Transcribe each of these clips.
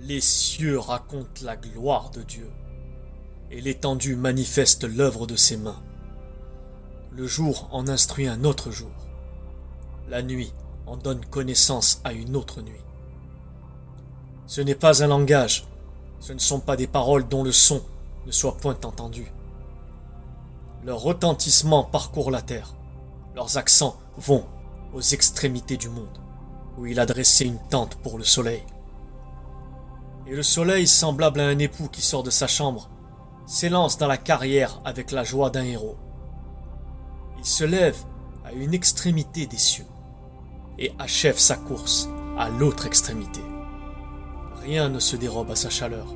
Les cieux racontent la gloire de Dieu, et l'étendue manifeste l'œuvre de ses mains. Le jour en instruit un autre jour. La nuit en donne connaissance à une autre nuit. Ce n'est pas un langage, ce ne sont pas des paroles dont le son ne soit point entendu. Leur retentissement parcourt la terre, leurs accents vont aux extrémités du monde, où il a dressé une tente pour le soleil. Et le soleil, semblable à un époux qui sort de sa chambre, s'élance dans la carrière avec la joie d'un héros. Il se lève à une extrémité des cieux et achève sa course à l'autre extrémité. Rien ne se dérobe à sa chaleur.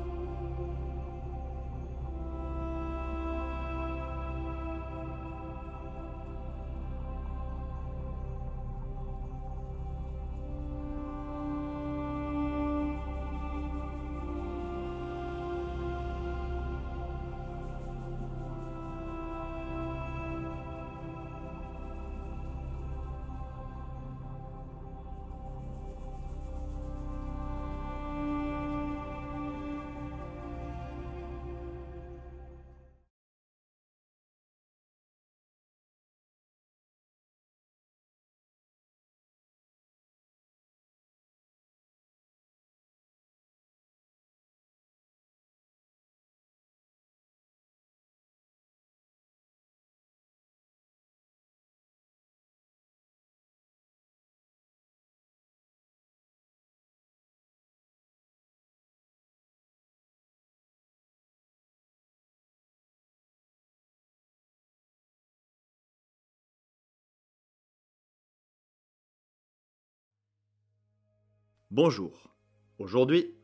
Bonjour. Aujourd'hui,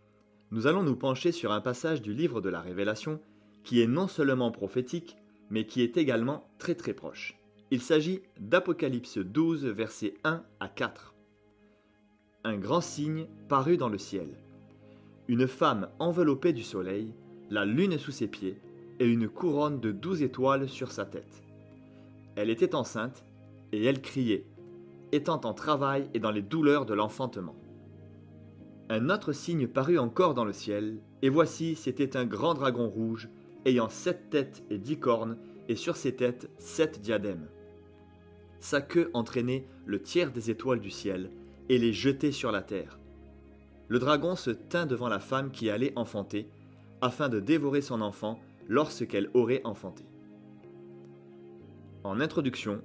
nous allons nous pencher sur un passage du livre de la Révélation qui est non seulement prophétique, mais qui est également très proche. Il s'agit d'Apocalypse 12, versets 1 à 4. Un grand signe parut dans le ciel. Une femme enveloppée du soleil, la lune sous ses pieds, et une couronne de 12 étoiles sur sa tête. Elle était enceinte, et elle criait, étant en travail et dans les douleurs de l'enfantement. Un autre signe parut encore dans le ciel, et voici c'était un grand dragon rouge, ayant 7 têtes et 10 cornes, et sur ses têtes 7 diadèmes. Sa queue entraînait le tiers des étoiles du ciel, et les jetait sur la terre. Le dragon se tint devant la femme qui allait enfanter, afin de dévorer son enfant lorsqu'elle aurait enfanté. En introduction,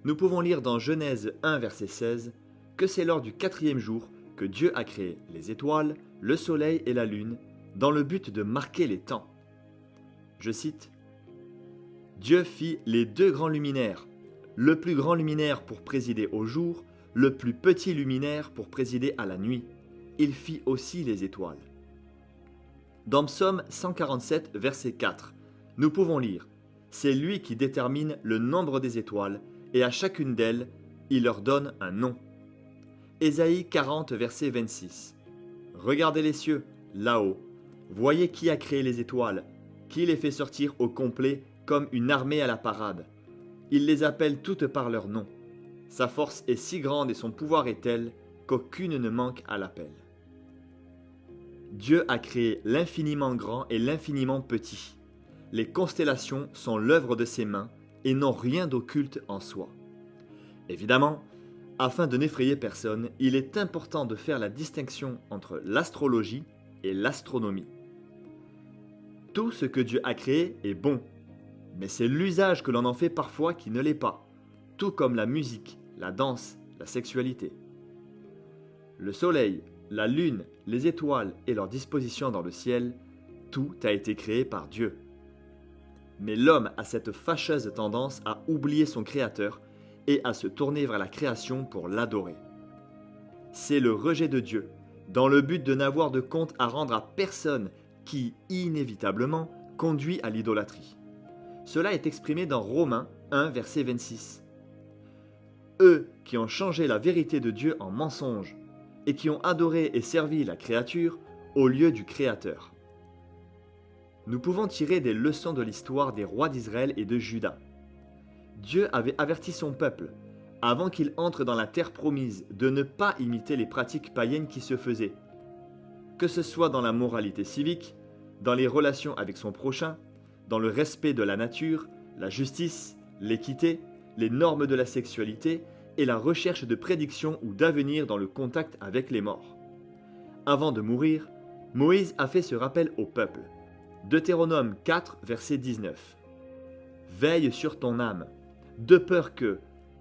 nous pouvons lire dans Genèse 1, verset 16, que c'est lors du 4e jour que Dieu a créé les étoiles, le soleil et la lune, dans le but de marquer les temps. Je cite, « Dieu fit les 2 grands luminaires, le plus grand luminaire pour présider au jour, le plus petit luminaire pour présider à la nuit. Il fit aussi les étoiles. » Dans Psaume 147, verset 4, nous pouvons lire, « C'est lui qui détermine le nombre des étoiles, et à chacune d'elles, il leur donne un nom. » Ésaïe 40, verset 26. Regardez les cieux, là-haut. Voyez qui a créé les étoiles, qui les fait sortir au complet comme une armée à la parade. Il les appelle toutes par leur nom. Sa force est si grande et son pouvoir est tel qu'aucune ne manque à l'appel. Dieu a créé l'infiniment grand et l'infiniment petit. Les constellations sont l'œuvre de ses mains et n'ont rien d'occulte en soi. Évidemment, afin de n'effrayer personne, il est important de faire la distinction entre l'astrologie et l'astronomie. Tout ce que Dieu a créé est bon, mais c'est l'usage que l'on en fait parfois qui ne l'est pas, tout comme la musique, la danse, la sexualité. Le soleil, la lune, les étoiles et leur disposition dans le ciel, tout a été créé par Dieu. Mais l'homme a cette fâcheuse tendance à oublier son Créateur et à se tourner vers la création pour l'adorer. C'est le rejet de Dieu, dans le but de n'avoir de compte à rendre à personne qui, inévitablement, conduit à l'idolâtrie. Cela est exprimé dans Romains 1, verset 26. Eux qui ont changé la vérité de Dieu en mensonge, et qui ont adoré et servi la créature au lieu du Créateur. Nous pouvons tirer des leçons de l'histoire des rois d'Israël et de Juda. Dieu avait averti son peuple, avant qu'il entre dans la terre promise, de ne pas imiter les pratiques païennes qui se faisaient. que ce soit dans la moralité civique, dans les relations avec son prochain, dans le respect de la nature, la justice, l'équité, les normes de la sexualité et la recherche de prédiction ou d'avenir dans le contact avec les morts. Avant de mourir, Moïse a fait ce rappel au peuple. Deutéronome 4, verset 19. Veille sur ton âme, de peur que,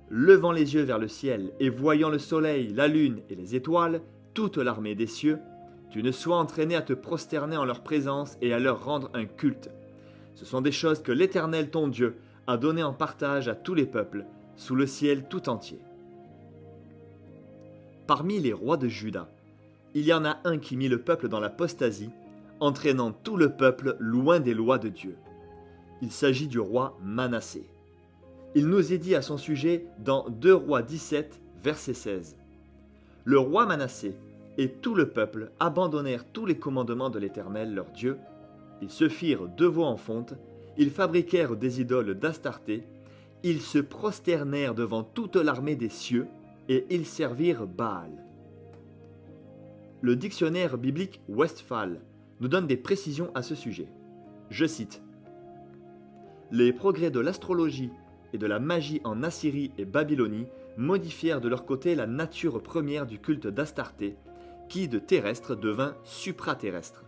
levant les yeux vers le ciel et voyant le soleil, la lune et les étoiles, toute l'armée des cieux, tu ne sois entraîné à te prosterner en leur présence et à leur rendre un culte. Ce sont des choses que l'Éternel ton Dieu a données en partage à tous les peuples, sous le ciel tout entier. Parmi les rois de Juda, il y en a un qui mit le peuple dans l'apostasie, entraînant tout le peuple loin des lois de Dieu. Il s'agit du roi Manassé. Il nous est dit à son sujet dans 2 Rois 17, verset 16. Le roi Manassé et tout le peuple abandonnèrent tous les commandements de l'Éternel leur Dieu. Ils se firent 2 veaux en fonte, ils fabriquèrent des idoles d'Astarté, ils se prosternèrent devant toute l'armée des cieux et ils servirent Baal. Le dictionnaire biblique Westphal nous donne des précisions à ce sujet. Je cite: les progrès de l'astrologie et de la magie en Assyrie et Babylonie modifièrent de leur côté la nature première du culte d'Astarté, qui de terrestre devint supraterrestre.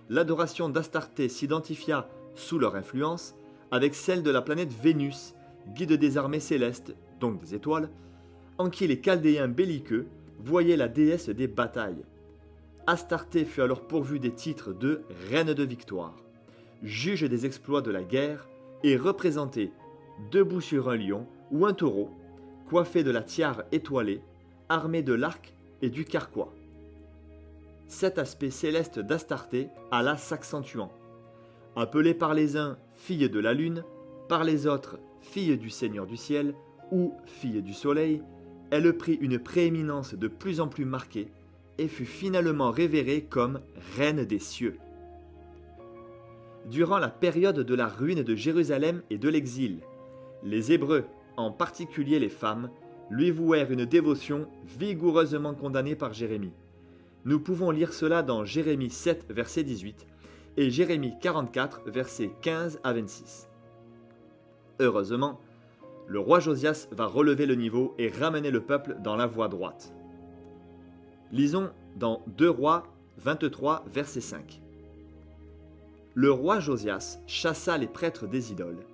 L'adoration d'Astarté s'identifia, sous leur influence, avec celle de la planète Vénus, guide des armées célestes, donc des étoiles, en qui les Chaldéens belliqueux voyaient la déesse des batailles. Astarté fut alors pourvue des titres de reine de victoire, juge des exploits de la guerre et représentée debout sur un lion ou un taureau, coiffé de la tiare étoilée, armé de l'arc et du carquois. Cet aspect céleste d'Astarté alla s'accentuant. Appelée par les uns fille de la lune, par les autres fille du Seigneur du ciel ou fille du soleil, elle prit une prééminence de plus en plus marquée et fut finalement révérée comme reine des cieux. Durant la période de la ruine de Jérusalem et de l'exil, les Hébreux, en particulier les femmes, lui vouèrent une dévotion vigoureusement condamnée par Jérémie. Nous pouvons lire cela dans Jérémie 7, verset 18 et Jérémie 44, versets 15 à 26. Heureusement, le roi Josias va relever le niveau et ramener le peuple dans la voie droite. Lisons dans 2 Rois 23, verset 5. Le roi Josias chassa les prêtres des idoles,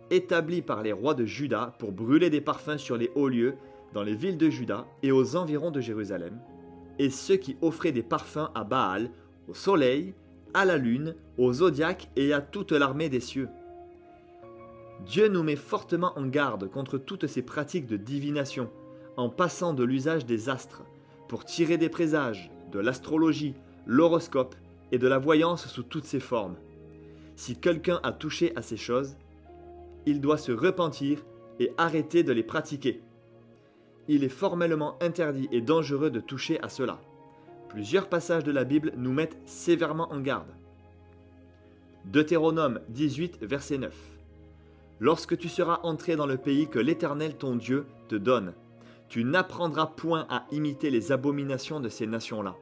établis par les rois de Juda pour brûler des parfums sur les hauts lieux dans les villes de Juda et aux environs de Jérusalem, et ceux qui offraient des parfums à Baal, au soleil, à la lune, au zodiaque et à toute l'armée des cieux. Dieu nous met fortement en garde contre toutes ces pratiques de divination, en passant de l'usage des astres, pour tirer des présages, de l'astrologie, l'horoscope et de la voyance sous toutes ses formes. Si quelqu'un a touché à ces choses, il doit se repentir et arrêter de les pratiquer. Il est formellement interdit et dangereux de toucher à cela. Plusieurs passages de la Bible nous mettent sévèrement en garde. Deutéronome 18, verset 9. Lorsque tu seras entré dans le pays que l'Éternel ton Dieu te donne, tu n'apprendras point à imiter les abominations de ces nations-là.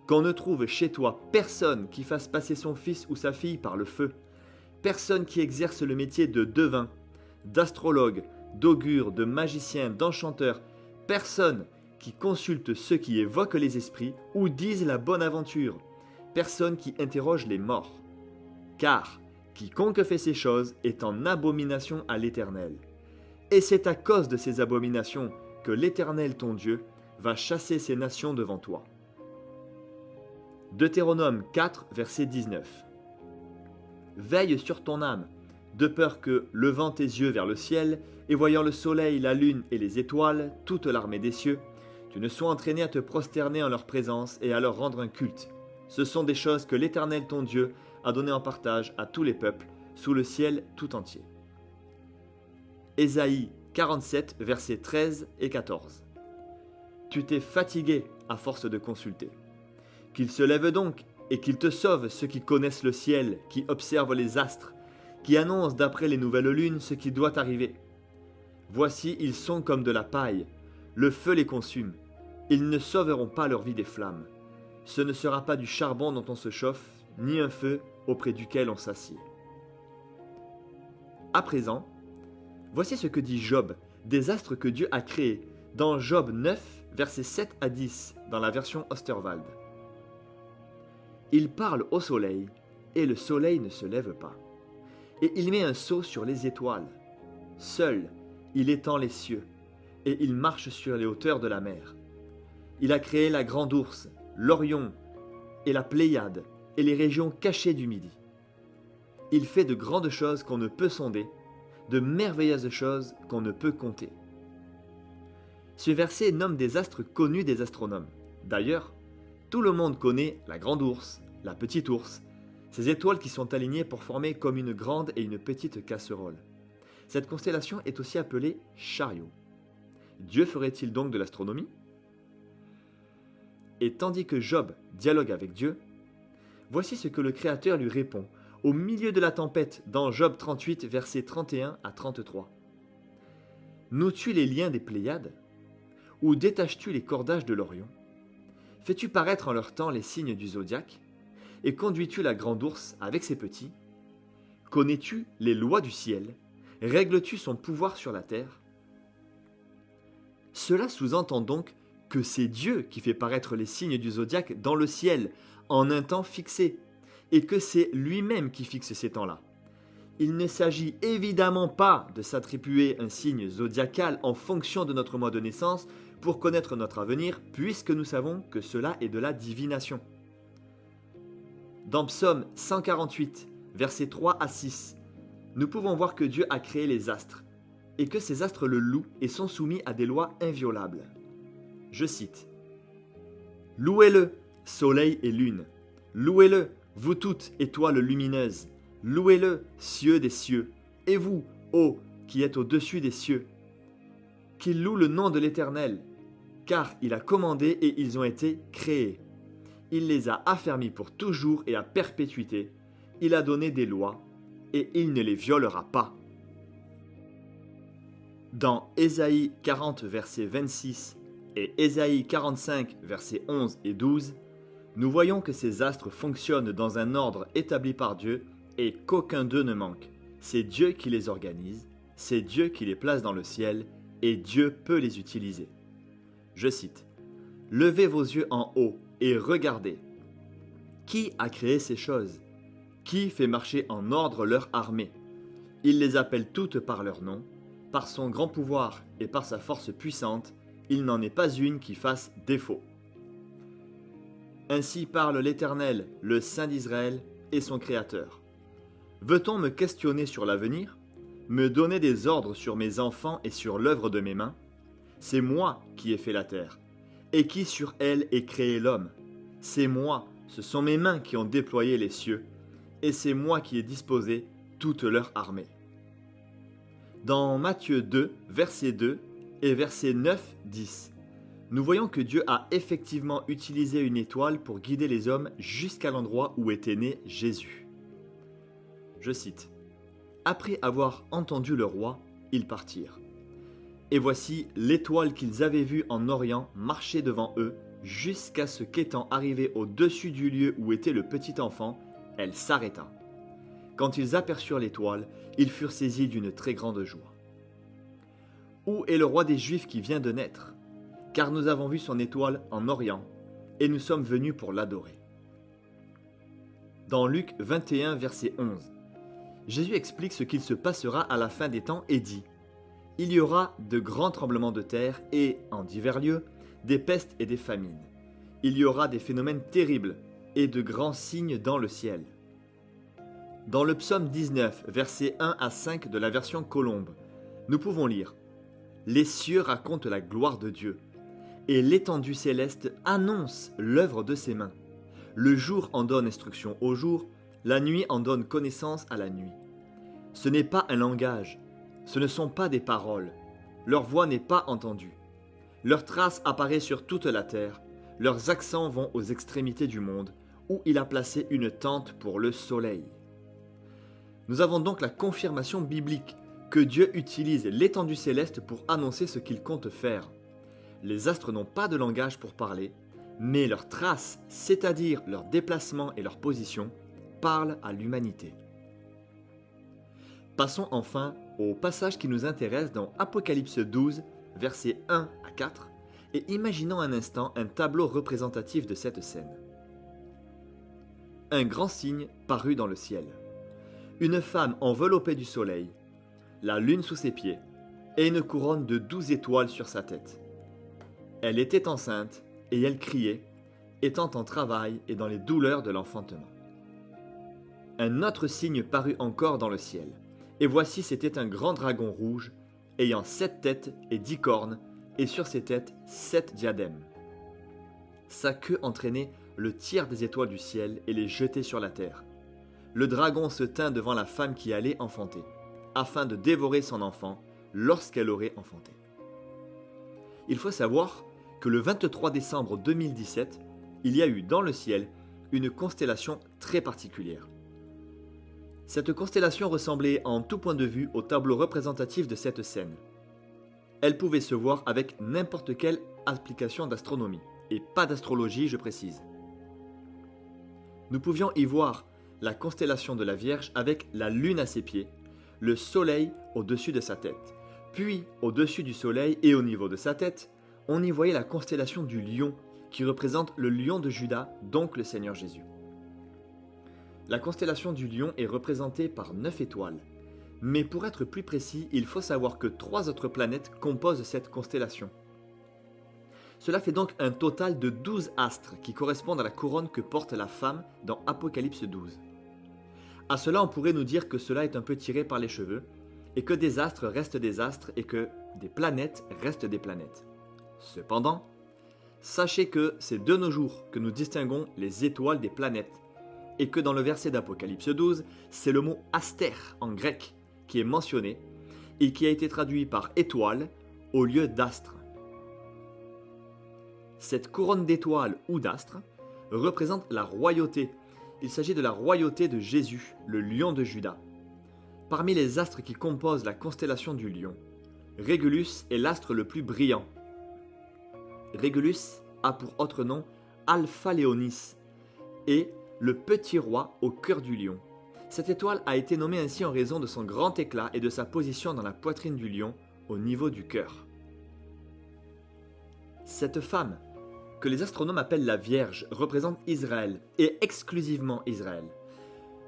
Qu'on ne trouve chez toi personne qui fasse passer son fils ou sa fille par le feu, personne qui exerce le métier de devin, d'astrologue, d'augure, de magicien, d'enchanteur, personne qui consulte ceux qui évoquent les esprits ou disent la bonne aventure, personne qui interroge les morts. Car quiconque fait ces choses est en abomination à l'Éternel. Et c'est à cause de ces abominations que l'Éternel ton Dieu va chasser ces nations devant toi. Deutéronome 4, verset 19. Veille sur ton âme, de peur que, levant tes yeux vers le ciel, et voyant le soleil, la lune et les étoiles, toute l'armée des cieux, tu ne sois entraîné à te prosterner en leur présence et à leur rendre un culte. Ce sont des choses que l'Éternel ton Dieu a données en partage à tous les peuples, sous le ciel tout entier. Ésaïe 47, versets 13 et 14. Tu t'es fatigué à force de consulter. Qu'il se lève donc et qu'il te sauve ceux qui connaissent le ciel, qui observent les astres, qui annoncent d'après les nouvelles lunes ce qui doit arriver. Voici, ils sont comme de la paille, le feu les consume, ils ne sauveront pas leur vie des flammes. Ce ne sera pas du charbon dont on se chauffe, ni un feu auprès duquel on s'assied. À présent, voici ce que dit Job des astres que Dieu a créés dans Job 9, versets 7 à 10, dans la version Osterwald. Il parle au soleil, et le soleil ne se lève pas. Et il met un sceau sur les étoiles. Seul, il étend les cieux, et il marche sur les hauteurs de la mer. Il a créé la grande ourse, l'Orion, et la Pléiade, et les régions cachées du Midi. Il fait de grandes choses qu'on ne peut sonder, de merveilleuses choses qu'on ne peut compter. Ce verset nomme des astres connus des astronomes. D'ailleurs, tout le monde connaît la grande ourse, la petite ourse, ces étoiles qui sont alignées pour former comme une grande et une petite casserole. Cette constellation est aussi appelée chariot. Dieu ferait-il donc de l'astronomie? Et tandis que Job dialogue avec Dieu, voici ce que le Créateur lui répond au milieu de la tempête dans Job 38, versets 31 à 33. Noues-tu les liens des Pléiades? Ou détaches-tu les cordages de l'Orion? Fais-tu paraître en leur temps les signes du zodiaque? Et conduis-tu la grande ourse avec ses petits? Connais-tu les lois du ciel? Règles-tu son pouvoir sur la terre? Cela sous-entend donc que c'est Dieu qui fait paraître les signes du zodiaque dans le ciel en un temps fixé, et que c'est lui-même qui fixe ces temps-là. Il ne s'agit évidemment pas de s'attribuer un signe zodiacal en fonction de notre mois de naissance pour connaître notre avenir, puisque nous savons que cela est de la divination. Dans Psaume 148, versets 3 à 6, nous pouvons voir que Dieu a créé les astres, et que ces astres le louent et sont soumis à des lois inviolables. Je cite: « Louez-le, soleil et lune, louez-le, vous toutes étoiles lumineuses, louez-le, cieux des cieux, et vous, ô qui êtes au-dessus des cieux. Qu'il loue le nom de l'Éternel, car il a commandé et ils ont été créés. Il les a affermis pour toujours et à perpétuité. Il a donné des lois, et il ne les violera pas. » Dans Ésaïe 40, verset 26 et Ésaïe 45, versets 11 et 12, nous voyons que ces astres fonctionnent dans un ordre établi par Dieu et qu'aucun d'eux ne manque. C'est Dieu qui les organise, c'est Dieu qui les place dans le ciel et Dieu peut les utiliser. Je cite: « Levez vos yeux en haut et regardez. Qui a créé ces choses? Qui fait marcher en ordre leur armée? Il les appelle toutes par leur nom. Par son grand pouvoir et par sa force puissante, il n'en est pas une qui fasse défaut. Ainsi parle l'Éternel, le Saint d'Israël et son Créateur. Veut-on me questionner sur l'avenir? Me donner des ordres sur mes enfants et sur l'œuvre de mes mains? C'est moi qui ai fait la terre, et qui sur elle ai créé l'homme. C'est moi, ce sont mes mains qui ont déployé les cieux, et c'est moi qui ai disposé toute leur armée. » Dans Matthieu 2, verset 2 et verset 9-10, nous voyons que Dieu a effectivement utilisé une étoile pour guider les hommes jusqu'à l'endroit où était né Jésus. Je cite: « Après avoir entendu le roi, ils partirent. Et voici l'étoile qu'ils avaient vue en Orient marcher devant eux, jusqu'à ce qu'étant arrivée au-dessus du lieu où était le petit enfant, elle s'arrêta. Quand ils aperçurent l'étoile, ils furent saisis d'une très grande joie. Où est le roi des Juifs qui vient de naître? Car nous avons vu son étoile en Orient, et nous sommes venus pour l'adorer. » Dans Luc 21, verset 11, Jésus explique ce qu'il se passera à la fin des temps et dit: « Il y aura de grands tremblements de terre et, en divers lieux, des pestes et des famines. Il y aura des phénomènes terribles et de grands signes dans le ciel. » Dans le psaume 19, versets 1 à 5 de la version Colombe, nous pouvons lire: « Les cieux racontent la gloire de Dieu, et l'étendue céleste annonce l'œuvre de ses mains. Le jour en donne instruction au jour, la nuit en donne connaissance à la nuit. Ce n'est pas un langage, ce ne sont pas des paroles, leur voix n'est pas entendue. Leur trace apparaît sur toute la terre, leurs accents vont aux extrémités du monde, où il a placé une tente pour le soleil. » Nous avons donc la confirmation biblique que Dieu utilise l'étendue céleste pour annoncer ce qu'il compte faire. Les astres n'ont pas de langage pour parler, mais leurs traces, c'est-à-dire leur déplacement et leur position, parlent à l'humanité. Passons enfin au passage qui nous intéresse dans Apocalypse 12, versets 1 à 4, et imaginons un instant un tableau représentatif de cette scène. Un grand signe parut dans le ciel. Une femme enveloppée du soleil, la lune sous ses pieds, et une couronne de 12 étoiles sur sa tête. Elle était enceinte, et elle criait, étant en travail et dans les douleurs de l'enfantement. Un autre signe parut encore dans le ciel, et voici c'était un grand dragon rouge, ayant 7 têtes et 10 cornes, et sur ses têtes 7 diadèmes. Sa queue entraînait le tiers des étoiles du ciel et les jetait sur la terre. Le dragon se tint devant la femme qui allait enfanter, afin de dévorer son enfant lorsqu'elle aurait enfanté. Il faut savoir que le 23 décembre 2017, il y a eu dans le ciel une constellation très particulière. Cette constellation ressemblait en tout point de vue au tableau représentatif de cette scène. Elle pouvait se voir avec n'importe quelle application d'astronomie, et pas d'astrologie, je précise. Nous pouvions y voir la constellation de la Vierge avec la lune à ses pieds, le soleil au-dessus de sa tête. Puis, au-dessus du soleil et au niveau de sa tête, on y voyait la constellation du lion, qui représente le lion de Juda, donc le Seigneur Jésus. La constellation du lion est représentée par 9 étoiles. Mais pour être plus précis, il faut savoir que 3 autres planètes composent cette constellation. Cela fait donc un total de 12 astres qui correspondent à la couronne que porte la femme dans Apocalypse 12. À cela, on pourrait nous dire que cela est un peu tiré par les cheveux, et que des astres restent des astres et que des planètes restent des planètes. Cependant, sachez que c'est de nos jours que nous distinguons les étoiles des planètes, et que dans le verset d'Apocalypse 12, c'est le mot astère en grec qui est mentionné et qui a été traduit par étoile au lieu d'astre. Cette couronne d'étoiles ou d'astres représente la royauté. Il s'agit de la royauté de Jésus, le lion de Juda. Parmi les astres qui composent la constellation du lion, Régulus est l'astre le plus brillant. Régulus a pour autre nom Alpha Léonis et le petit roi au cœur du lion. Cette étoile a été nommée ainsi en raison de son grand éclat et de sa position dans la poitrine du lion au niveau du cœur. Cette femme, que les astronomes appellent la Vierge, représente Israël, et exclusivement Israël.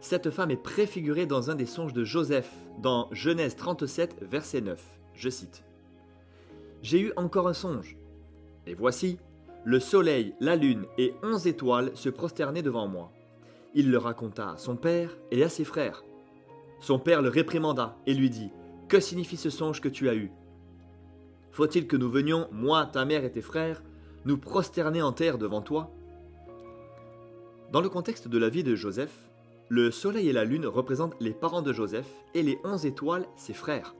Cette femme est préfigurée dans un des songes de Joseph, dans Genèse 37, verset 9. Je cite. « J'ai eu encore un songe, et voici, le soleil, la lune et 11 étoiles se prosternaient devant moi. Il le raconta à son père et à ses frères. Son père le réprimanda et lui dit « Que signifie ce songe que tu as eu ? Faut-il que nous venions, moi, ta mère et tes frères, nous prosterner en terre devant toi ?» Dans le contexte de la vie de Joseph, le soleil et la lune représentent les parents de Joseph et les 11 étoiles ses frères.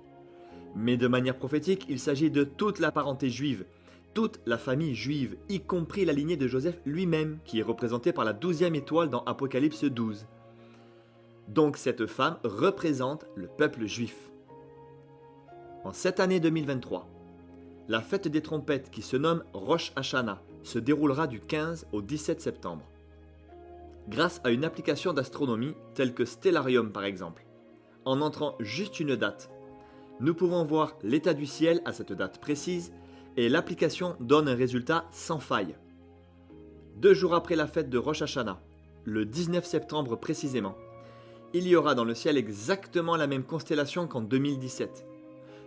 Mais de manière prophétique, il s'agit de toute la parenté juive, toute la famille juive, y compris la lignée de Joseph lui-même, qui est représentée par la 12e étoile dans Apocalypse 12. Donc cette femme représente le peuple juif. En cette année 2023, la fête des trompettes qui se nomme Rosh Hashanah se déroulera du 15 au 17 septembre. Grâce à une application d'astronomie telle que Stellarium par exemple, en entrant juste une date, nous pouvons voir l'état du ciel à cette date précise et l'application donne un résultat sans faille. 2 jours après la fête de Rosh Hashanah, le 19 septembre précisément, il y aura dans le ciel exactement la même constellation qu'en 2017,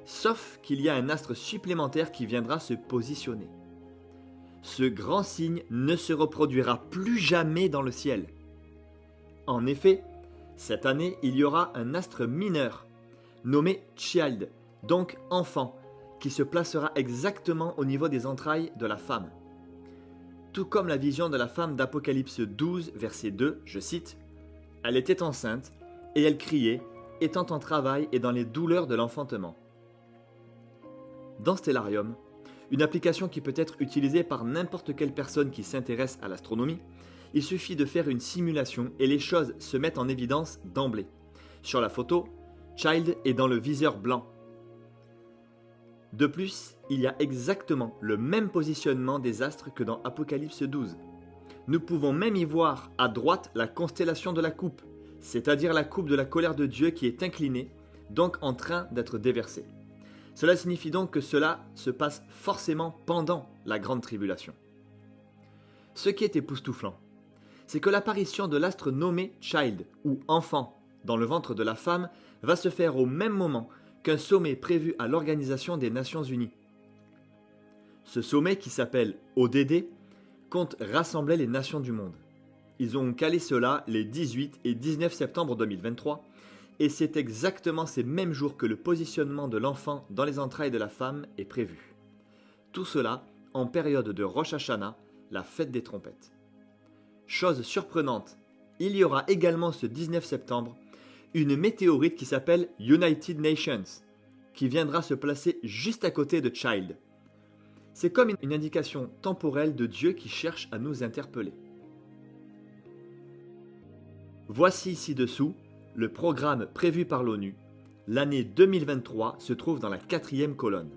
sauf qu'il y a un astre supplémentaire qui viendra se positionner. Ce grand signe ne se reproduira plus jamais dans le ciel. En effet, cette année, il y aura un astre mineur, nommé Child, donc enfant, qui se placera exactement au niveau des entrailles de la femme. Tout comme la vision de la femme d'Apocalypse 12, verset 2, je cite, « Elle était enceinte, et elle criait, étant en travail et dans les douleurs de l'enfantement. » Dans Stellarium, une application qui peut être utilisée par n'importe quelle personne qui s'intéresse à l'astronomie, il suffit de faire une simulation et les choses se mettent en évidence d'emblée. Sur la photo, Child est dans le viseur blanc. De plus, il y a exactement le même positionnement des astres que dans Apocalypse 12. Nous pouvons même y voir à droite la constellation de la coupe, c'est-à-dire la coupe de la colère de Dieu qui est inclinée, donc en train d'être déversée. Cela signifie donc que cela se passe forcément pendant la grande tribulation. Ce qui est époustouflant, c'est que l'apparition de l'astre nommé Child, ou enfant, dans le ventre de la femme, va se faire au même moment qu'un sommet prévu à l'Organisation des Nations Unies. Ce sommet, qui s'appelle ODD, compte rassembler les nations du monde. Ils ont calé cela les 18 et 19 septembre 2023, et c'est exactement ces mêmes jours que le positionnement de l'enfant dans les entrailles de la femme est prévu. Tout cela en période de Rosh Hashanah, la fête des trompettes. Chose surprenante, il y aura également ce 19 septembre une météorite qui s'appelle United Nations, qui viendra se placer juste à côté de Child. C'est comme une indication temporelle de Dieu qui cherche à nous interpeller. Voici ci-dessous le programme prévu par l'ONU. L'année 2023 se trouve dans la 4e colonne.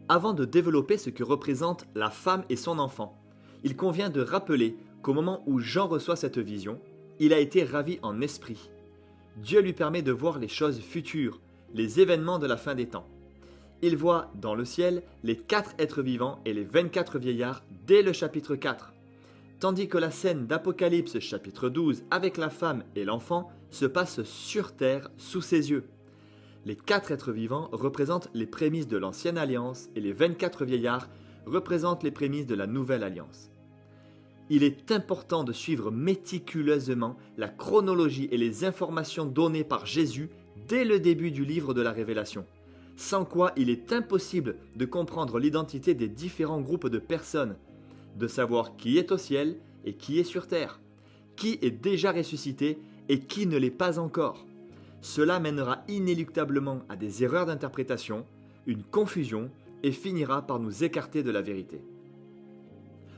Avant de développer ce que représente la femme et son enfant, il convient de rappeler qu'au moment où Jean reçoit cette vision, il a été ravi en esprit. Dieu lui permet de voir les choses futures, les événements de la fin des temps. Il voit dans le ciel les 4 êtres vivants et les 24 vieillards dès le chapitre 4, tandis que la scène d'Apocalypse chapitre 12 avec la femme et l'enfant se passe sur terre sous ses yeux. Les 4 êtres vivants représentent les prémices de l'ancienne alliance et les 24 vieillards représentent les prémices de la nouvelle alliance. Il est important de suivre méticuleusement la chronologie et les informations données par Jésus dès le début du livre de la Révélation, sans quoi il est impossible de comprendre l'identité des différents groupes de personnes, de savoir qui est au ciel et qui est sur terre, qui est déjà ressuscité et qui ne l'est pas encore. Cela mènera inéluctablement à des erreurs d'interprétation, une confusion et finira par nous écarter de la vérité.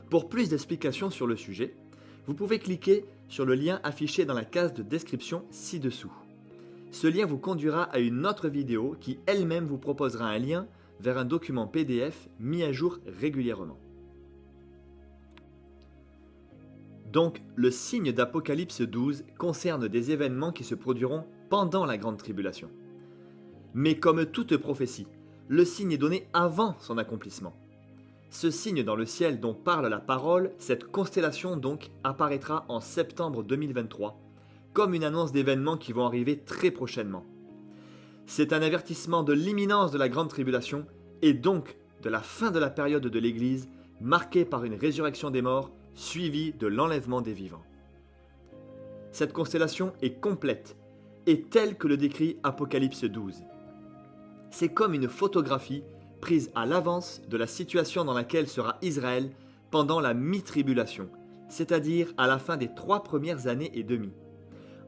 Pour plus d'explications sur le sujet, vous pouvez cliquer sur le lien affiché dans la case de description ci-dessous. Ce lien vous conduira à une autre vidéo qui elle-même vous proposera un lien vers un document PDF mis à jour régulièrement. Donc, le signe d'Apocalypse 12 concerne des événements qui se produiront pendant la grande tribulation. Mais comme toute prophétie, le signe est donné avant son accomplissement. Ce signe dans le ciel dont parle la parole, cette constellation donc, apparaîtra en septembre 2023, comme une annonce d'événements qui vont arriver très prochainement. C'est un avertissement de l'imminence de la grande tribulation et donc de la fin de la période de l'Église, marquée par une résurrection des morts, suivie de l'enlèvement des vivants. Cette constellation est complète et telle que le décrit Apocalypse 12. C'est comme une photographie prise à l'avance de la situation dans laquelle sera Israël pendant la mi-tribulation, c'est-à-dire à la fin des 3 premières années et demie.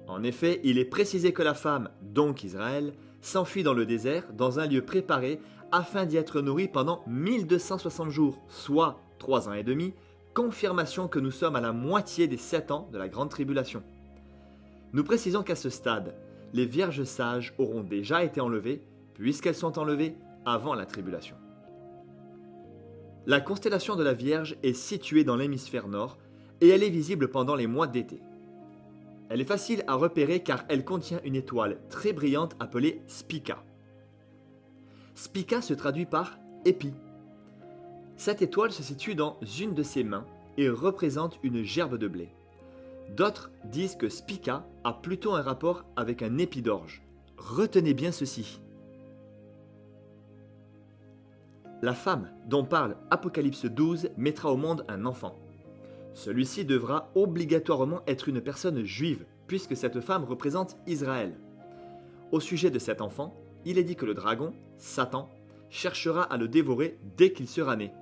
En effet, il est précisé que la femme, donc Israël, s'enfuit dans le désert, dans un lieu préparé, afin d'y être nourrie pendant 1260 jours, soit 3 ans et demi, confirmation que nous sommes à la moitié des 7 ans de la grande tribulation. Nous précisons qu'à ce stade, les vierges sages auront déjà été enlevées, puisqu'elles sont enlevées avant la tribulation. La constellation de la Vierge est située dans l'hémisphère nord et elle est visible pendant les mois d'été. Elle est facile à repérer car elle contient une étoile très brillante appelée Spica. Spica se traduit par épi. Cette étoile se situe dans une de ses mains et représente une gerbe de blé. D'autres disent que Spica a plutôt un rapport avec un épi d'orge. Retenez bien ceci. La femme dont parle Apocalypse 12 mettra au monde un enfant. Celui-ci devra obligatoirement être une personne juive, puisque cette femme représente Israël. Au sujet de cet enfant, il est dit que le dragon, Satan, cherchera à le dévorer dès qu'il sera né.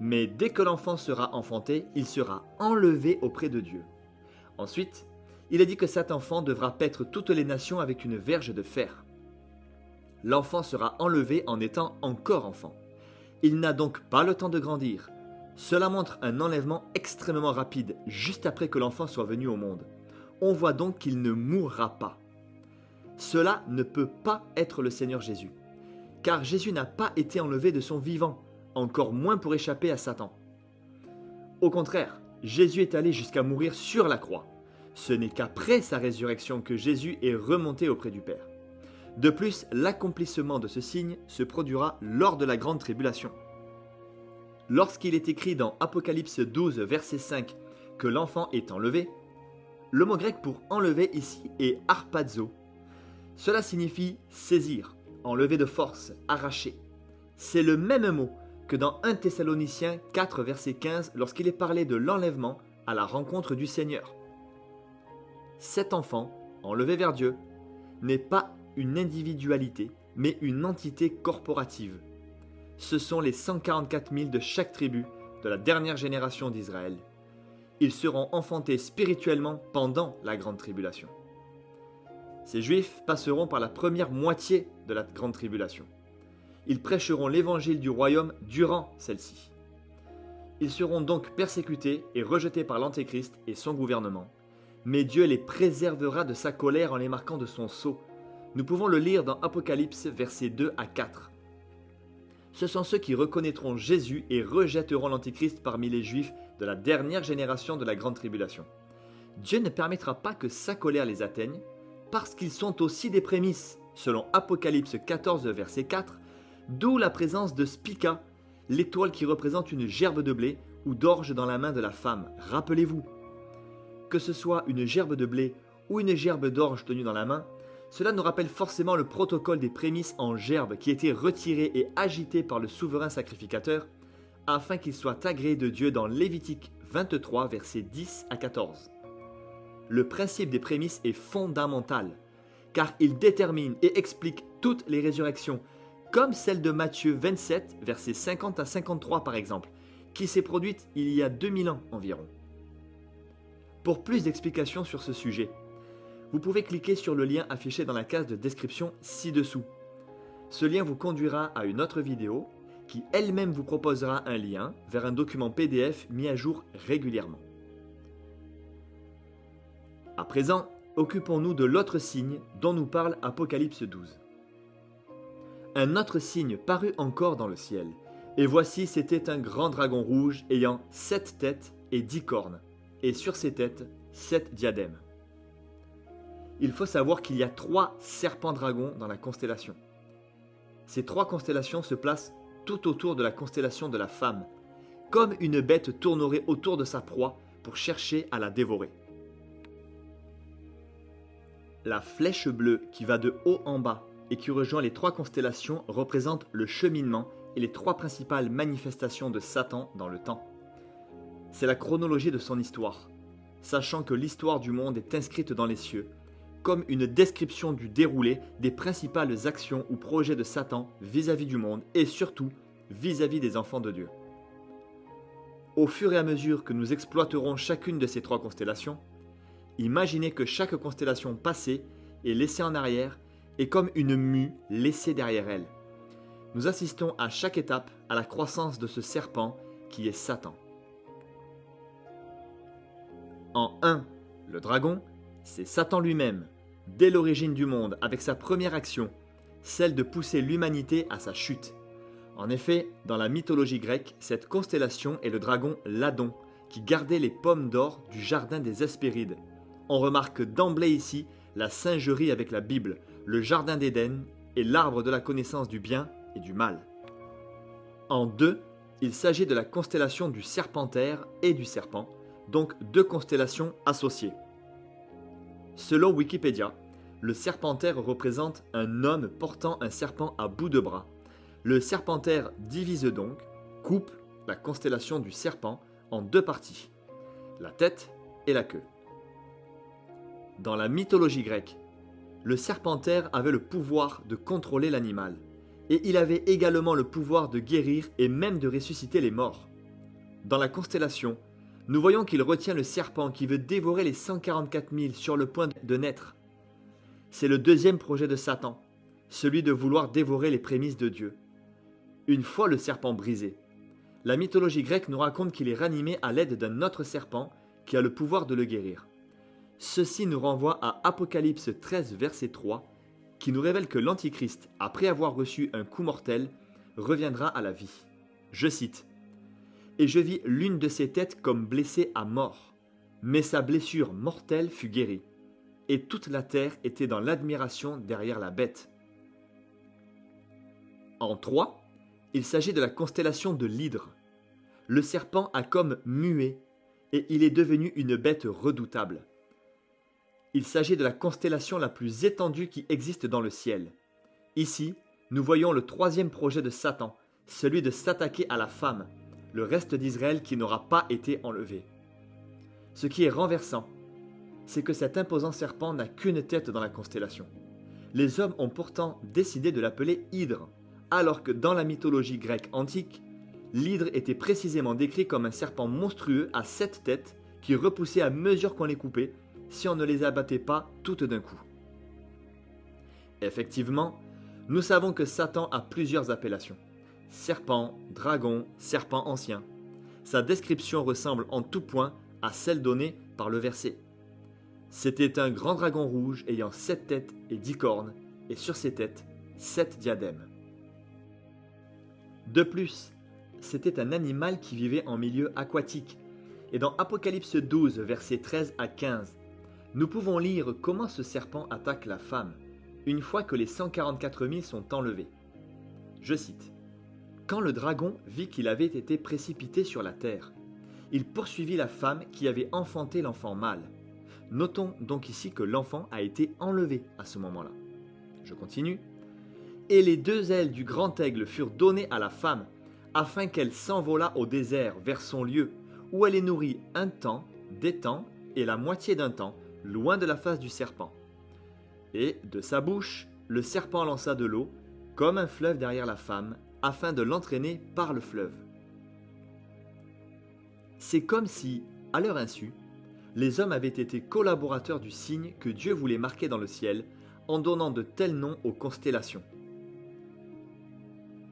Mais dès que l'enfant sera enfanté, il sera enlevé auprès de Dieu. Ensuite, il est dit que cet enfant devra paître toutes les nations avec une verge de fer. L'enfant sera enlevé en étant encore enfant. Il n'a donc pas le temps de grandir. Cela montre un enlèvement extrêmement rapide, juste après que l'enfant soit venu au monde. On voit donc qu'il ne mourra pas. Cela ne peut pas être le Seigneur Jésus. car Jésus n'a pas été enlevé de son vivant, encore moins pour échapper à Satan. Au contraire, Jésus est allé jusqu'à mourir sur la croix. Ce n'est qu'après sa résurrection que Jésus est remonté auprès du Père. De plus, l'accomplissement de ce signe se produira lors de la grande tribulation. Lorsqu'il est écrit dans Apocalypse 12, verset 5, que l'enfant est enlevé, le mot grec pour enlever ici est harpazo. Cela signifie saisir, enlever de force, arracher. C'est le même mot que dans 1 Thessaloniciens 4, verset 15, lorsqu'il est parlé de l'enlèvement à la rencontre du Seigneur. Cet enfant, enlevé vers Dieu, n'est pas une individualité, mais une entité corporative. Ce sont les 144 000 de chaque tribu de la dernière génération d'Israël. Ils seront enfantés spirituellement pendant la grande tribulation. Ces Juifs passeront par la première moitié de la grande tribulation. Ils prêcheront l'évangile du royaume durant celle-ci. Ils seront donc persécutés et rejetés par l'Antéchrist et son gouvernement. Mais Dieu les préservera de sa colère en les marquant de son sceau. Nous pouvons le lire dans Apocalypse versets 2 à 4. Ce sont ceux qui reconnaîtront Jésus et rejetteront l'Antéchrist parmi les Juifs de la dernière génération de la grande tribulation. Dieu ne permettra pas que sa colère les atteigne, parce qu'ils sont aussi des prémices, selon Apocalypse 14 verset 4, d'où la présence de Spica, l'étoile qui représente une gerbe de blé ou d'orge dans la main de la femme. Rappelez-vous, que ce soit une gerbe de blé ou une gerbe d'orge tenue dans la main, cela nous rappelle forcément le protocole des prémices en gerbe qui était retiré et agité par le souverain sacrificateur afin qu'il soit agréé de Dieu dans Lévitique 23 versets 10 à 14. Le principe des prémices est fondamental car il détermine et explique toutes les résurrections comme celle de Matthieu 27 versets 50 à 53 par exemple qui s'est produite il y a 2000 ans environ. Pour plus d'explications sur ce sujet, vous pouvez cliquer sur le lien affiché dans la case de description ci-dessous. Ce lien vous conduira à une autre vidéo qui elle-même vous proposera un lien vers un document PDF mis à jour régulièrement. À présent, occupons-nous de l'autre signe dont nous parle Apocalypse 12. Un autre signe parut encore dans le ciel, et voici c'était un grand dragon rouge ayant 7 têtes et 10 cornes, et sur ses têtes 7 diadèmes. Il faut savoir qu'il y a 3 serpents-dragons dans la constellation. Ces 3 constellations se placent tout autour de la constellation de la femme, comme une bête tournerait autour de sa proie pour chercher à la dévorer. La flèche bleue qui va de haut en bas et qui rejoint les 3 constellations représente le cheminement et les 3 principales manifestations de Satan dans le temps. C'est la chronologie de son histoire, sachant que l'histoire du monde est inscrite dans les cieux, comme une description du déroulé des principales actions ou projets de Satan vis-à-vis du monde et surtout vis-à-vis des enfants de Dieu. Au fur et à mesure que nous exploiterons chacune de ces 3 constellations, imaginez que chaque constellation passée et laissée en arrière est comme une mue laissée derrière elle. Nous assistons à chaque étape à la croissance de ce serpent qui est Satan. En 1, le dragon, c'est Satan lui-même, dès l'origine du monde, avec sa première action, celle de pousser l'humanité à sa chute. En effet, dans la mythologie grecque, cette constellation est le dragon Ladon, qui gardait les pommes d'or du jardin des Hespérides. On remarque d'emblée ici la singerie avec la Bible, le jardin d'Éden et l'arbre de la connaissance du bien et du mal. En 2, il s'agit de la constellation du Serpentaire et du Serpent, donc 2 constellations associées. Selon Wikipédia, le Serpentaire représente un homme portant un serpent à bout de bras. Le Serpentaire divise donc, coupe la constellation du Serpent en 2 parties, la tête et la queue. Dans la mythologie grecque, le Serpentaire avait le pouvoir de contrôler l'animal, et il avait également le pouvoir de guérir et même de ressusciter les morts. Dans la constellation, nous voyons qu'il retient le serpent qui veut dévorer les 144 000 sur le point de naître. C'est le 2e projet de Satan, celui de vouloir dévorer les prémices de Dieu. Une fois le serpent brisé, la mythologie grecque nous raconte qu'il est ranimé à l'aide d'un autre serpent qui a le pouvoir de le guérir. Ceci nous renvoie à Apocalypse 13 verset 3 qui nous révèle que l'Antichrist, après avoir reçu un coup mortel, reviendra à la vie. Je cite « Et je vis l'une de ses têtes comme blessée à mort, mais sa blessure mortelle fut guérie, et toute la terre était dans l'admiration derrière la bête. » En 3, il s'agit de la constellation de l'Hydre. Le serpent a comme mué, et il est devenu une bête redoutable. Il s'agit de la constellation la plus étendue qui existe dans le ciel. Ici, nous voyons le troisième projet de Satan, celui de s'attaquer à la femme, le reste d'Israël qui n'aura pas été enlevé. Ce qui est renversant, c'est que cet imposant serpent n'a qu'une tête dans la constellation. Les hommes ont pourtant décidé de l'appeler Hydre, alors que dans la mythologie grecque antique, l'Hydre était précisément décrit comme un serpent monstrueux à 7 têtes qui repoussait à mesure qu'on les coupait, si on ne les abattait pas toutes d'un coup. Effectivement, nous savons que Satan a plusieurs appellations. Serpent, dragon, serpent ancien. Sa description ressemble en tout point à celle donnée par le verset. C'était un grand dragon rouge ayant 7 têtes et 10 cornes, et sur ses têtes, 7 diadèmes. De plus, c'était un animal qui vivait en milieu aquatique, et dans Apocalypse 12, versets 13 à 15, nous pouvons lire comment ce serpent attaque la femme, une fois que les 144 000 sont enlevés. Je cite « Quand le dragon vit qu'il avait été précipité sur la terre, il poursuivit la femme qui avait enfanté l'enfant mâle. » Notons donc ici que l'enfant a été enlevé à ce moment-là. Je continue. « Et les 2 ailes du grand aigle furent données à la femme, afin qu'elle s'envolât au désert vers son lieu, où elle est nourrie un temps, des temps et la moitié d'un temps, loin de la face du serpent. Et de sa bouche, le serpent lança de l'eau, comme un fleuve derrière la femme, afin de l'entraîner par le fleuve. » C'est comme si, à leur insu, les hommes avaient été collaborateurs du signe que Dieu voulait marquer dans le ciel en donnant de tels noms aux constellations.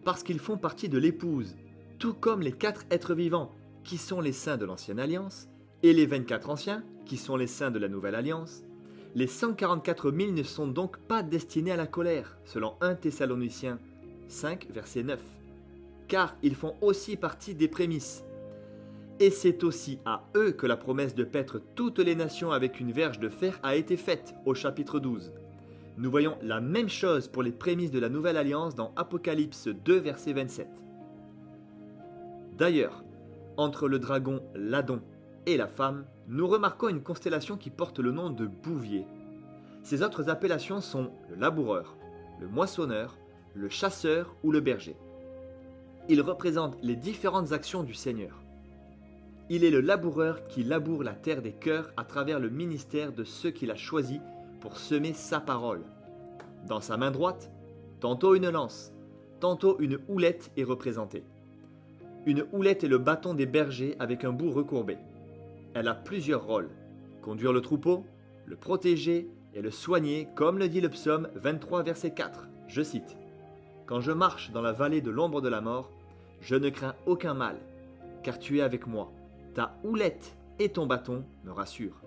Parce qu'ils font partie de l'épouse, tout comme les 4 êtres vivants, qui sont les saints de l'Ancienne Alliance, et les 24 anciens, qui sont les saints de la Nouvelle Alliance, les 144 000 ne sont donc pas destinés à la colère, selon 1 Thessaloniciens 5, verset 9, car ils font aussi partie des prémices. Et c'est aussi à eux que la promesse de paître toutes les nations avec une verge de fer a été faite, au chapitre 12. Nous voyons la même chose pour les prémices de la Nouvelle Alliance dans Apocalypse 2, verset 27. D'ailleurs, entre le dragon Ladon et la femme, nous remarquons une constellation qui porte le nom de Bouvier. Ces autres appellations sont le laboureur, le moissonneur, le chasseur ou le berger. Ils représentent les différentes actions du Seigneur. Il est le laboureur qui laboure la terre des cœurs à travers le ministère de ceux qu'il a choisis pour semer sa parole. Dans sa main droite, tantôt une lance, tantôt une houlette est représentée. Une houlette est le bâton des bergers avec un bout recourbé. Elle a plusieurs rôles, conduire le troupeau, le protéger et le soigner, comme le dit le psaume 23, verset 4. Je cite « Quand je marche dans la vallée de l'ombre de la mort, je ne crains aucun mal, car tu es avec moi. Ta houlette et ton bâton me rassurent. »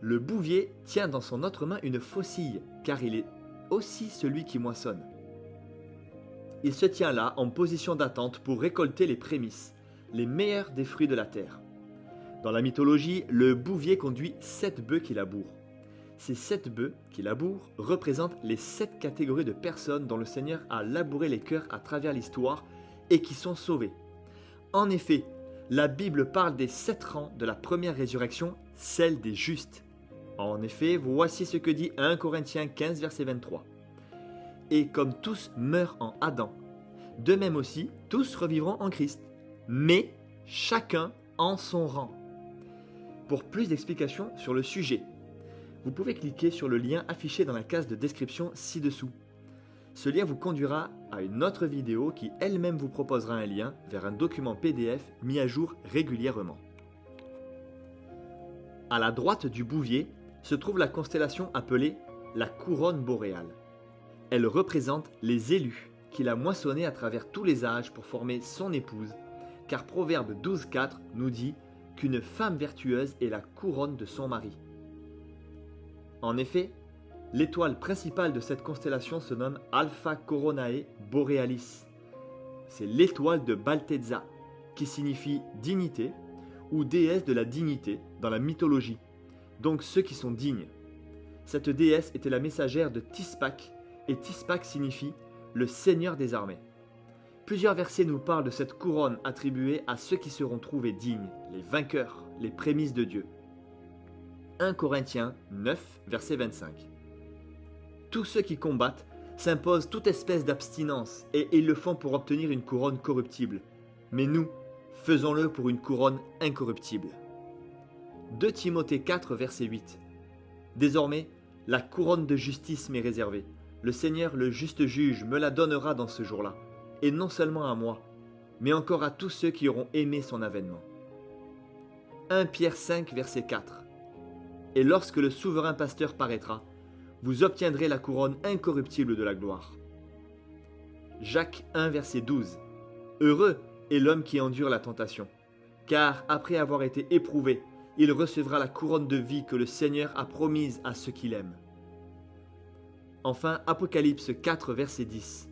Le bouvier tient dans son autre main une faucille, car il est aussi celui qui moissonne. Il se tient là en position d'attente pour récolter les prémices, les meilleurs des fruits de la terre. Dans la mythologie, le bouvier conduit 7 bœufs qui labourent. Ces 7 bœufs qui labourent représentent les 7 catégories de personnes dont le Seigneur a labouré les cœurs à travers l'histoire et qui sont sauvées. En effet, la Bible parle des 7 rangs de la première résurrection, celle des justes. En effet, voici ce que dit 1 Corinthiens 15, verset 23. « Et comme tous meurent en Adam, de même aussi tous revivront en Christ, mais chacun en son rang. » Pour plus d'explications sur le sujet, vous pouvez cliquer sur le lien affiché dans la case de description ci-dessous. Ce lien vous conduira à une autre vidéo qui elle-même vous proposera un lien vers un document PDF mis à jour régulièrement. À la droite du bouvier se trouve la constellation appelée la couronne boréale. Elle représente les élus qu'il a moissonnés à travers tous les âges pour former son épouse, car Proverbe 12,4 nous dit qu'une femme vertueuse est la couronne de son mari. En effet, L'étoile principale de cette constellation se nomme Alpha Coronae Borealis. C'est l'étoile de Balthazar, qui signifie dignité ou déesse de la dignité dans la mythologie, donc ceux qui sont dignes. Cette déesse était la messagère de Tispak, et Tispak signifie le Seigneur des armées. Plusieurs versets nous parlent de cette couronne attribuée à ceux qui seront trouvés dignes, les vainqueurs, les prémices de Dieu. 1 Corinthiens 9, verset 25. Tous ceux qui combattent s'imposent toute espèce d'abstinence et ils le font pour obtenir une couronne corruptible. Mais nous, faisons-le pour une couronne incorruptible. 2 Timothée 4, verset 8. Désormais, la couronne de justice m'est réservée. Le Seigneur, le juste juge, me la donnera dans ce jour-là. Et non seulement à moi, mais encore à tous ceux qui auront aimé son avènement. 1 Pierre 5, verset 4. Et lorsque le souverain pasteur paraîtra, vous obtiendrez la couronne incorruptible de la gloire. Jacques 1, verset 12. Heureux est l'homme qui endure la tentation, car après avoir été éprouvé, il recevra la couronne de vie que le Seigneur a promise à ceux qui l'aiment. Enfin, Apocalypse 4, verset 10.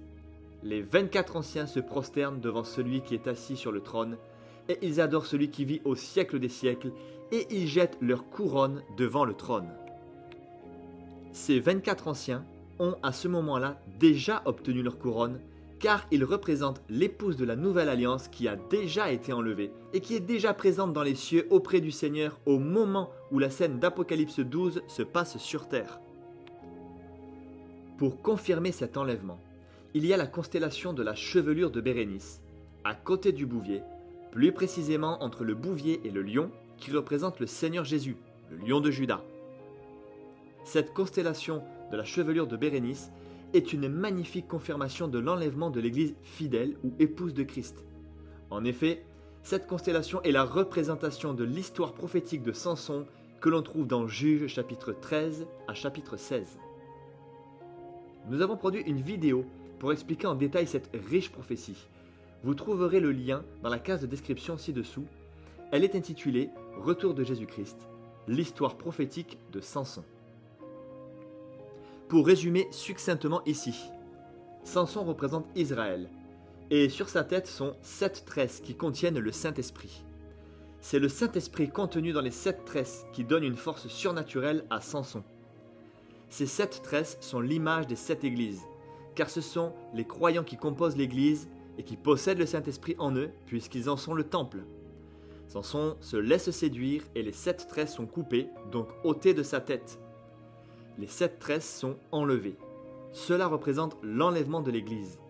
Les 24 anciens se prosternent devant celui qui est assis sur le trône, et ils adorent celui qui vit au siècle des siècles, et ils jettent leur couronne devant le trône. Ces 24 anciens ont à ce moment-là déjà obtenu leur couronne, car ils représentent l'épouse de la nouvelle alliance qui a déjà été enlevée, et qui est déjà présente dans les cieux auprès du Seigneur au moment où la scène d'Apocalypse 12 se passe sur terre. Pour confirmer cet enlèvement, il y a la constellation de la chevelure de Bérénice, à côté du bouvier, plus précisément entre le bouvier et le lion, qui représente le Seigneur Jésus, le lion de Juda. Cette constellation de la chevelure de Bérénice est une magnifique confirmation de l'enlèvement de l'Église fidèle ou épouse de Christ. En effet, cette constellation est la représentation de l'histoire prophétique de Samson que l'on trouve dans Juges chapitre 13 à chapitre 16. Nous avons produit une vidéo pour expliquer en détail cette riche prophétie. Vous trouverez le lien dans la case de description ci-dessous. Elle est intitulée « Retour de Jésus-Christ, l'histoire prophétique de Samson ». Pour résumer succinctement ici, Samson représente Israël, et sur sa tête sont 7 tresses qui contiennent le Saint-Esprit. C'est le Saint-Esprit contenu dans les 7 tresses qui donne une force surnaturelle à Samson. Ces 7 tresses sont l'image des 7 églises, car ce sont les croyants qui composent l'église et qui possèdent le Saint-Esprit en eux, puisqu'ils en sont le temple. Samson se laisse séduire et les 7 tresses sont coupées, donc ôtées de sa tête. Les 7 tresses sont enlevées. Cela représente l'enlèvement de l'église.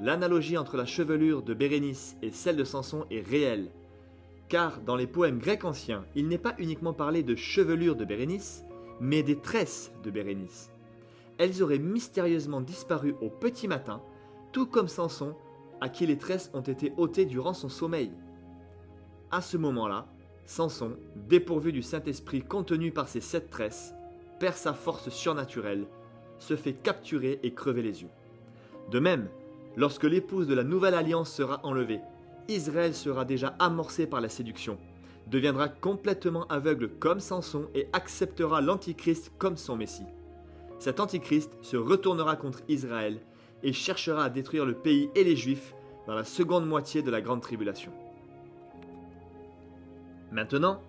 L'analogie entre la chevelure de Bérénice et celle de Samson est réelle, car dans les poèmes grecs anciens, il n'est pas uniquement parlé de chevelure de Bérénice, mais des tresses de Bérénice. Elles auraient mystérieusement disparu au petit matin, tout comme Samson, à qui les tresses ont été ôtées durant son sommeil. À ce moment-là, Samson, dépourvu du Saint-Esprit contenu par ces 7 tresses, perd sa force surnaturelle, se fait capturer et crever les yeux. De même, lorsque l'épouse de la nouvelle alliance sera enlevée, Israël sera déjà amorcé par la séduction, deviendra complètement aveugle comme Samson et acceptera l'Antichrist comme son Messie. Cet Antichrist se retournera contre Israël et cherchera à détruire le pays et les Juifs dans la seconde moitié de la grande tribulation. Maintenant,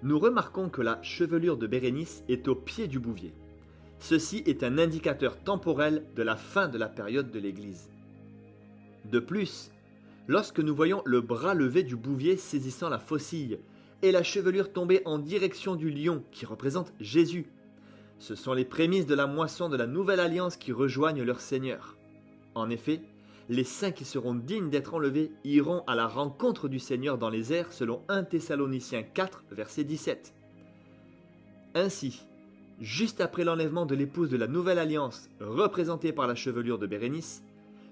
nous remarquons que la chevelure de Bérénice est au pied du bouvier. Ceci est un indicateur temporel de la fin de la période de l'Église. De plus, lorsque nous voyons le bras levé du bouvier saisissant la faucille et la chevelure tomber en direction du lion qui représente Jésus, ce sont les prémices de la moisson de la nouvelle alliance qui rejoignent leur Seigneur. En effet, les saints qui seront dignes d'être enlevés iront à la rencontre du Seigneur dans les airs selon 1 Thessaloniciens 4, verset 17. Ainsi, juste après l'enlèvement de l'épouse de la nouvelle alliance, représentée par la chevelure de Bérénice,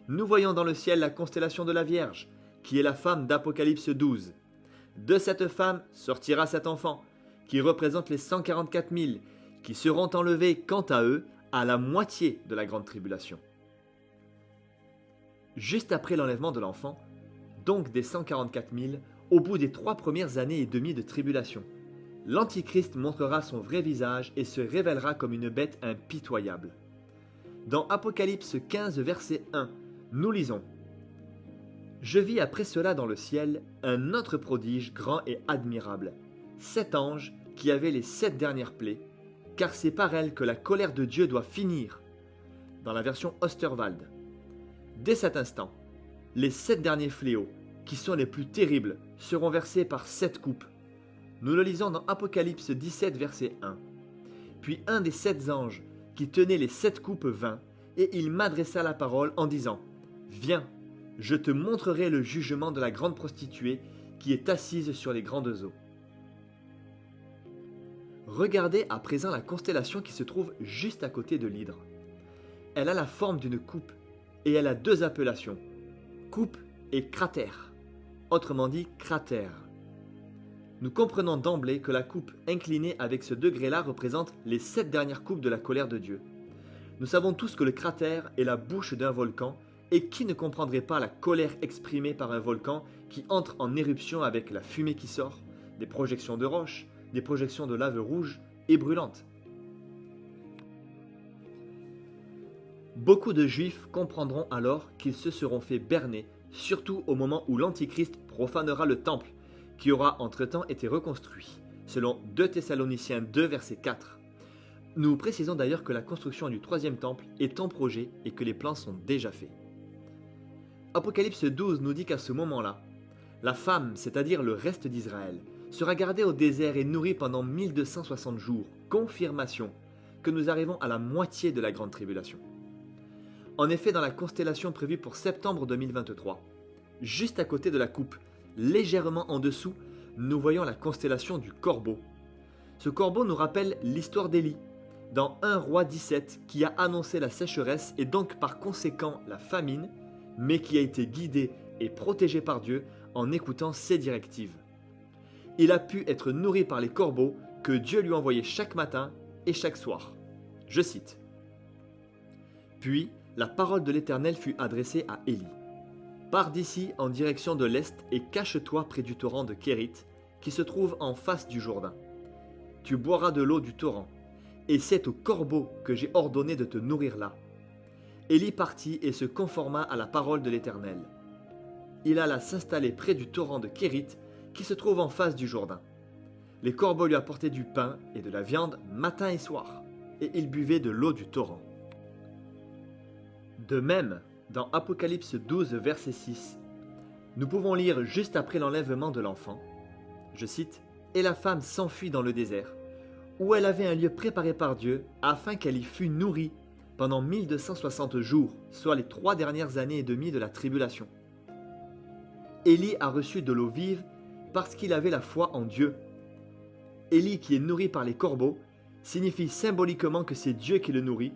nous voyons dans le ciel la constellation de la Vierge, qui est la femme d'Apocalypse 12. De cette femme sortira cet enfant, qui représente les 144 000, qui seront enlevés quant à eux à la moitié de la grande tribulation. Juste après l'enlèvement de l'enfant, donc des 144 000, au bout des 3 premières années et demie de tribulation, l'Antichrist montrera son vrai visage et se révélera comme une bête impitoyable. Dans Apocalypse 15, verset 1, nous lisons « Je vis après cela dans le ciel un autre prodige grand et admirable, 7 anges qui avaient les 7 dernières plaies, car c'est par elles que la colère de Dieu doit finir. » Dans la version Osterwald. Dès cet instant, les 7 derniers fléaux, qui sont les plus terribles, seront versés par 7 coupes. Nous le lisons dans Apocalypse 17, verset 1. Puis un des 7 anges qui tenait les 7 coupes vint, et il m'adressa la parole en disant « Viens, je te montrerai le jugement de la grande prostituée qui est assise sur les grandes eaux. » Regardez à présent la constellation qui se trouve juste à côté de l'hydre. Elle a la forme d'une coupe, et elle a 2 appellations, coupe et cratère, autrement dit cratère. Nous comprenons d'emblée que la coupe inclinée avec ce degré-là représente les 7 dernières coupes de la colère de Dieu. Nous savons tous que le cratère est la bouche d'un volcan, et qui ne comprendrait pas la colère exprimée par un volcan qui entre en éruption avec la fumée qui sort, des projections de roches, des projections de lave rouge et brûlante. Beaucoup de Juifs comprendront alors qu'ils se seront fait berner, surtout au moment où l'Antichrist profanera le temple, qui aura entre-temps été reconstruit, selon 2 Thessaloniciens 2, verset 4. Nous précisons d'ailleurs que la construction du 3e temple est en projet et que les plans sont déjà faits. Apocalypse 12 nous dit qu'à ce moment-là, la femme, c'est-à-dire le reste d'Israël, sera gardée au désert et nourrie pendant 1260 jours, confirmation que nous arrivons à la moitié de la grande tribulation. En effet, dans la constellation prévue pour septembre 2023, juste à côté de la coupe, légèrement en dessous, nous voyons la constellation du Corbeau. Ce corbeau nous rappelle l'histoire d'Élie, dans 1 Roi 17, qui a annoncé la sécheresse et donc par conséquent la famine, mais qui a été guidé et protégé par Dieu en écoutant ses directives. Il a pu être nourri par les corbeaux que Dieu lui envoyait chaque matin et chaque soir. Je cite. Puis, la parole de l'Éternel fut adressée à Élie. Pars d'ici en direction de l'est et cache-toi près du torrent de Kérit, qui se trouve en face du Jourdain. Tu boiras de l'eau du torrent, et c'est au corbeau que j'ai ordonné de te nourrir là. Élie partit et se conforma à la parole de l'Éternel. Il alla s'installer près du torrent de Kérit, qui se trouve en face du Jourdain. Les corbeaux lui apportaient du pain et de la viande matin et soir, et il buvait de l'eau du torrent. De même, dans Apocalypse 12, verset 6, nous pouvons lire juste après l'enlèvement de l'enfant, je cite, « Et la femme s'enfuit dans le désert, où elle avait un lieu préparé par Dieu, afin qu'elle y fût nourrie pendant 1260 jours, soit les 3 dernières années et demie de la tribulation. » Élie a reçu de l'eau vive parce qu'il avait la foi en Dieu. Élie, qui est nourri par les corbeaux, signifie symboliquement que c'est Dieu qui le nourrit,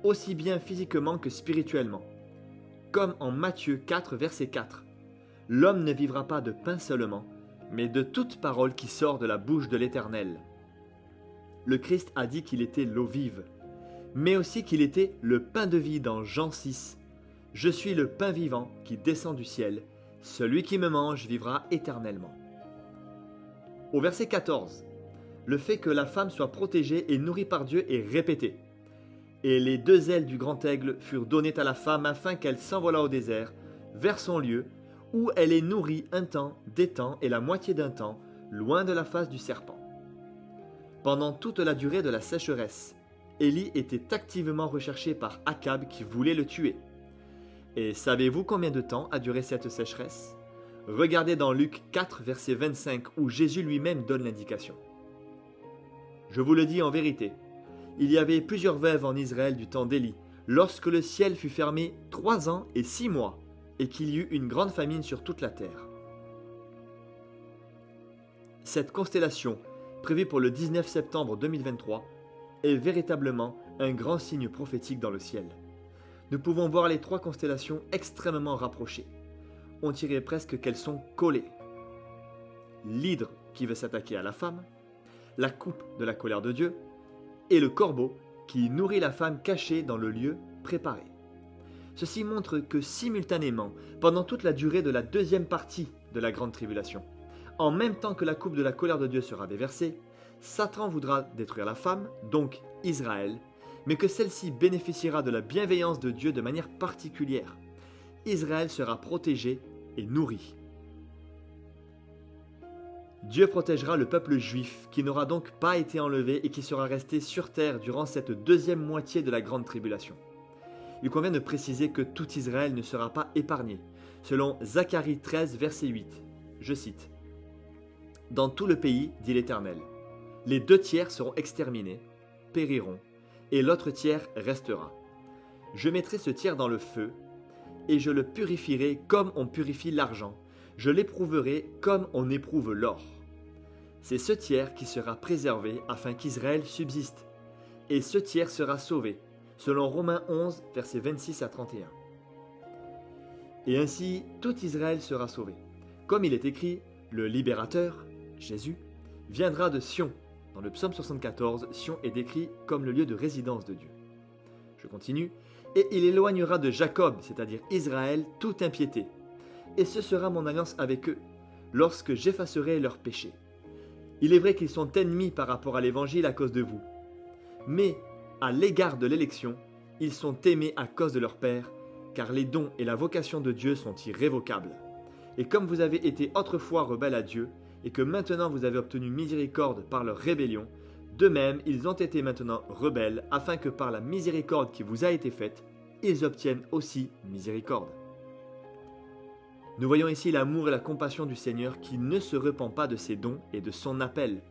aussi bien physiquement que spirituellement. Comme en Matthieu 4, verset 4. « L'homme ne vivra pas de pain seulement, mais de toute parole qui sort de la bouche de l'Éternel. » Le Christ a dit qu'il était l'eau vive, mais aussi qu'il était le pain de vie dans Jean 6. « Je suis le pain vivant qui descend du ciel, celui qui me mange vivra éternellement. » Au verset 14, le fait que la femme soit protégée et nourrie par Dieu est répété. Et les 2 ailes du grand aigle furent données à la femme afin qu'elle s'envolât au désert, vers son lieu, où elle est nourrie un temps, des temps et la moitié d'un temps, loin de la face du serpent. Pendant toute la durée de la sécheresse, Élie était activement recherché par Akab qui voulait le tuer. Et savez-vous combien de temps a duré cette sécheresse? Regardez dans Luc 4, verset 25, où Jésus lui-même donne l'indication. Je vous le dis en vérité, il y avait plusieurs veuves en Israël du temps d'Élie, lorsque le ciel fut fermé 3 ans et 6 mois, et qu'il y eut une grande famine sur toute la terre. Cette constellation, prévue pour le 19 septembre 2023, est véritablement un grand signe prophétique dans le ciel. Nous pouvons voir les 3 constellations extrêmement rapprochées. On dirait presque qu'elles sont collées. L'hydre qui veut s'attaquer à la femme, la coupe de la colère de Dieu, et le corbeau qui nourrit la femme cachée dans le lieu préparé. Ceci montre que simultanément, pendant toute la durée de la 2e partie de la grande tribulation, En même temps que la coupe de la colère de Dieu sera déversée, Satan voudra détruire la femme, donc Israël, mais que celle-ci bénéficiera de la bienveillance de Dieu de manière particulière. Israël sera protégé et nourri. Dieu protégera le peuple juif qui n'aura donc pas été enlevé et qui sera resté sur terre durant cette deuxième moitié de la grande tribulation. Il convient de préciser que tout Israël ne sera pas épargné, selon Zacharie 13, verset 8. Je cite. « Dans tout le pays, dit l'Éternel, les 2 tiers seront exterminés, périront, et l'autre tiers restera. Je mettrai ce tiers dans le feu, et je le purifierai comme on purifie l'argent, je l'éprouverai comme on éprouve l'or. C'est ce tiers qui sera préservé afin qu'Israël subsiste, et ce tiers sera sauvé, selon Romains 11, versets 26 à 31. Et ainsi, tout Israël sera sauvé. Comme il est écrit, le libérateur, Jésus, viendra de Sion. Dans le psaume 74, Sion est décrit comme le lieu de résidence de Dieu. Je continue. Et il éloignera de Jacob, c'est-à-dire Israël, toute impiété. Et ce sera mon alliance avec eux, lorsque j'effacerai leurs péchés. Il est vrai qu'ils sont ennemis par rapport à l'Évangile à cause de vous. Mais, à l'égard de l'élection, ils sont aimés à cause de leur Père, car les dons et la vocation de Dieu sont irrévocables. Et comme vous avez été autrefois rebelles à Dieu, et que maintenant vous avez obtenu miséricorde par leur rébellion, de même ils ont été maintenant rebelles, afin que par la miséricorde qui vous a été faite, ils obtiennent aussi miséricorde. Nous voyons ici l'amour et la compassion du Seigneur qui ne se repent pas de ses dons et de son appel.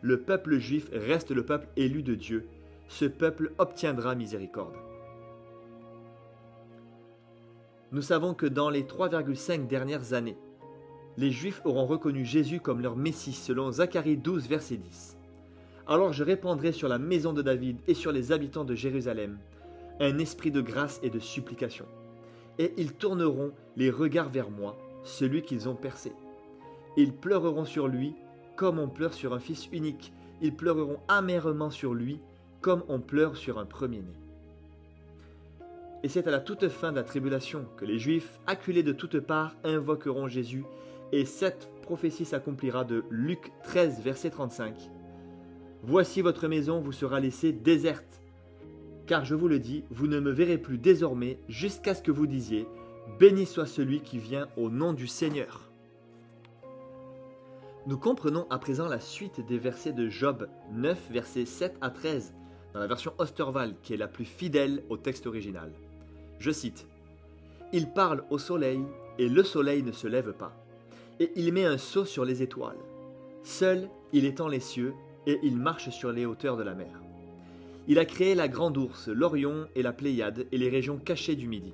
Le peuple juif reste le peuple élu de Dieu. Ce peuple obtiendra miséricorde. Nous savons que dans les 3,5 dernières années, les Juifs auront reconnu Jésus comme leur Messie selon Zacharie 12, verset 10. Alors je répandrai sur la maison de David et sur les habitants de Jérusalem un esprit de grâce et de supplication. Et ils tourneront les regards vers moi, celui qu'ils ont percé. Ils pleureront sur lui comme on pleure sur un fils unique. Ils pleureront amèrement sur lui comme on pleure sur un premier-né. Et c'est à la toute fin de la tribulation que les Juifs, acculés de toutes parts, invoqueront Jésus, et cette prophétie s'accomplira de Luc 13, verset 35. « Voici votre maison vous sera laissée déserte, car je vous le dis, vous ne me verrez plus désormais jusqu'à ce que vous disiez, béni soit celui qui vient au nom du Seigneur. » Nous comprenons à présent la suite des versets de Job 9, versets 7 à 13, dans la version Osterwald, qui est la plus fidèle au texte original. Je cite. « Il parle au soleil, et le soleil ne se lève pas, et il met un sceau sur les étoiles. Seul, il étend les cieux, et il marche sur les hauteurs de la mer. Il a créé la grande ourse, l'Orion et la Pléiade, et les régions cachées du Midi.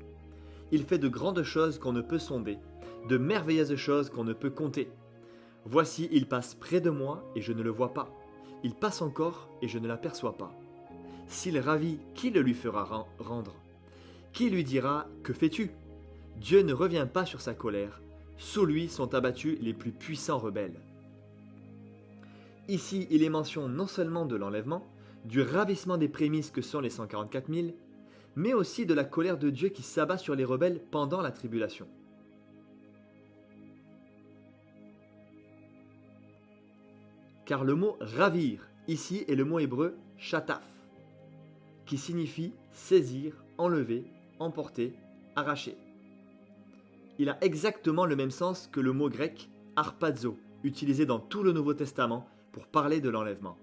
Il fait de grandes choses qu'on ne peut sonder, de merveilleuses choses qu'on ne peut compter. Voici, il passe près de moi, et je ne le vois pas. Il passe encore, et je ne l'aperçois pas. S'il ravit, qui le lui fera rendre? Qui lui dira, que fais-tu? Dieu ne revient pas sur sa colère. Sous lui sont abattus les plus puissants rebelles. » Ici, il est mention non seulement de l'enlèvement, du ravissement des prémices que sont les 144 000, mais aussi de la colère de Dieu qui s'abat sur les rebelles pendant la tribulation. Car le mot « ravir » ici est le mot hébreu « shataf », qui signifie saisir, enlever, emporter, arracher. Il a exactement le même sens que le mot grec « harpazo », utilisé dans tout le Nouveau Testament pour parler de l'enlèvement.